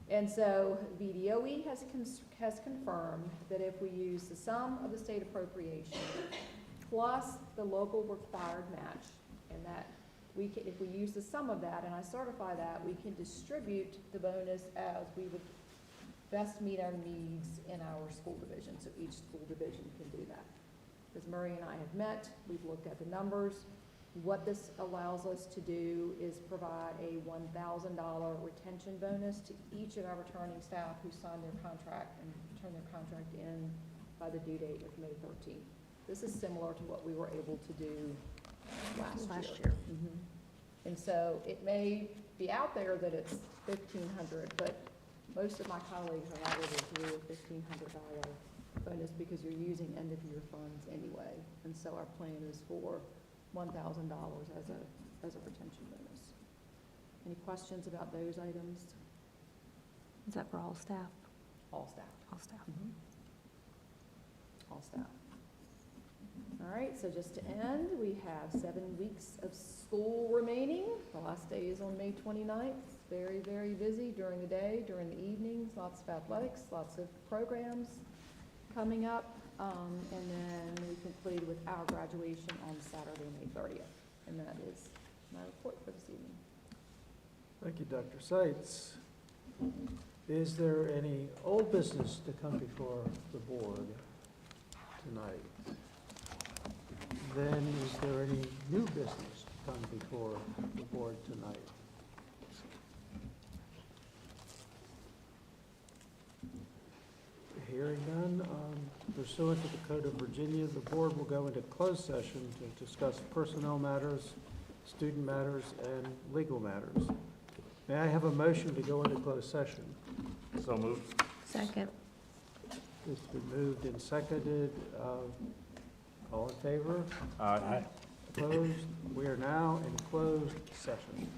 And so VDOE has confirmed that if we use the sum of the state appropriation plus the local required match, and that if we use the sum of that and I certify that, we can distribute the bonus as we would best meet our needs in our school division. So each school division can do that. As Murray and I have met, we've looked at the numbers. What this allows us to do is provide a $1,000 retention bonus to each of our returning staff who sign their contract and turn their contract in by the due date of May 13th. This is similar to what we were able to do last year. Mm-hmm. And so it may be out there that it's $1,500, but most of my colleagues are not able to do a $1,500 bonus because you're using end-of-year funds anyway. And so our plan is for $1,000 as a retention bonus. Any questions about those items? Is that for all staff? All staff. All staff. All staff. All right, so just to end, we have 7 weeks of school remaining. The last day is on May 29th. Very, very busy during the day, during the evenings, lots of athletics, lots of programs coming up. And then we conclude with our graduation on Saturday, May 30th. And that is my report for this evening. Thank you, Dr. Seitz. Is there any old business to come before the board tonight? Then is there any new business to come before the board tonight? Hearing none, pursuant to the Code of Virginia, the board will go into closed session to discuss personnel matters, student matters, and legal matters. May I have a motion to go into closed session? So moved. Second. It's been moved and seconded. All in favor? Aye. Opposed? We are now in closed session.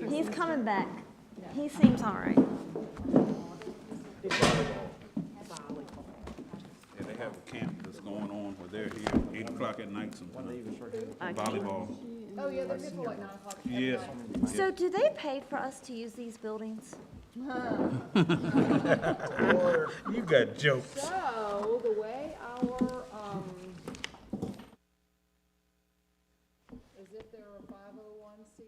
He's coming back. He seems all right. Yeah, they have a camp that's going on where they're here 8 o'clock at night sometimes. Volleyball. Oh, yeah, they're good for like 9 o'clock. Yes. So do they pay for us to use these buildings? You got jokes. So, the way our, as if they're a 501c.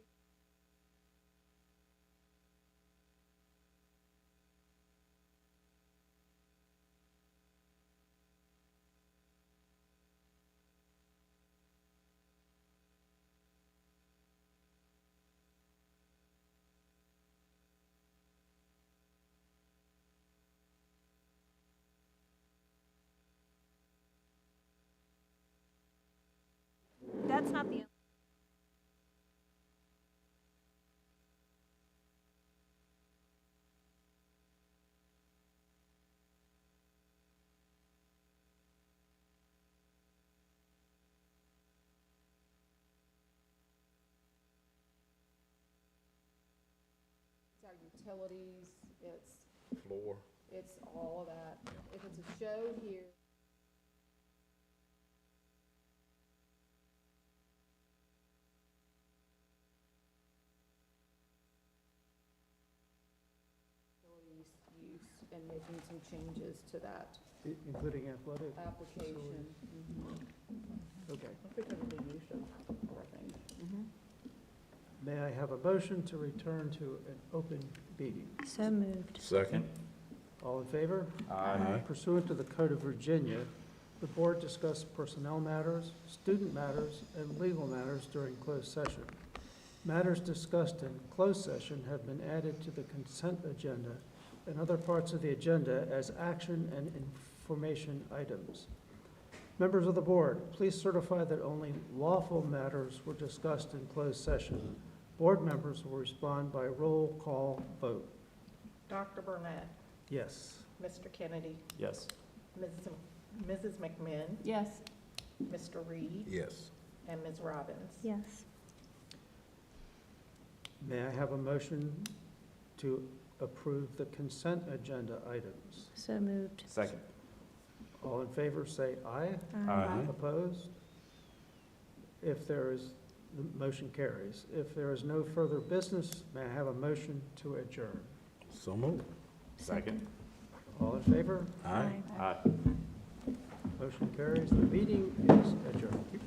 That's not the. It's our utilities, it's, Floor. it's all of that. If it's a show here. Use and making some changes to that Including athletic? application. Okay. Because of the use of everything. May I have a motion to return to an open meeting? So moved. Second. All in favor? Aye. Pursuant to the Code of Virginia, the board discussed personnel matters, student matters, and legal matters during closed session. Matters discussed in closed session have been added to the consent agenda and other parts of the agenda as action and information items. Members of the board, please certify that only lawful matters were discussed in closed session. Board members will respond by roll call vote. Dr. Burnett, Yes. Mr. Kennedy, Yes. Mrs. McMinn, Yes. Mr. Reed, Yes. and Ms. Robbins. Yes. May I have a motion to approve the consent agenda items? So moved. Second. All in favor, say aye. Aye. Opposed? If there is, the motion carries. If there is no further business, may I have a motion to adjourn? So moved. Second. All in favor? Aye. Aye. Motion carries. The meeting is adjourned.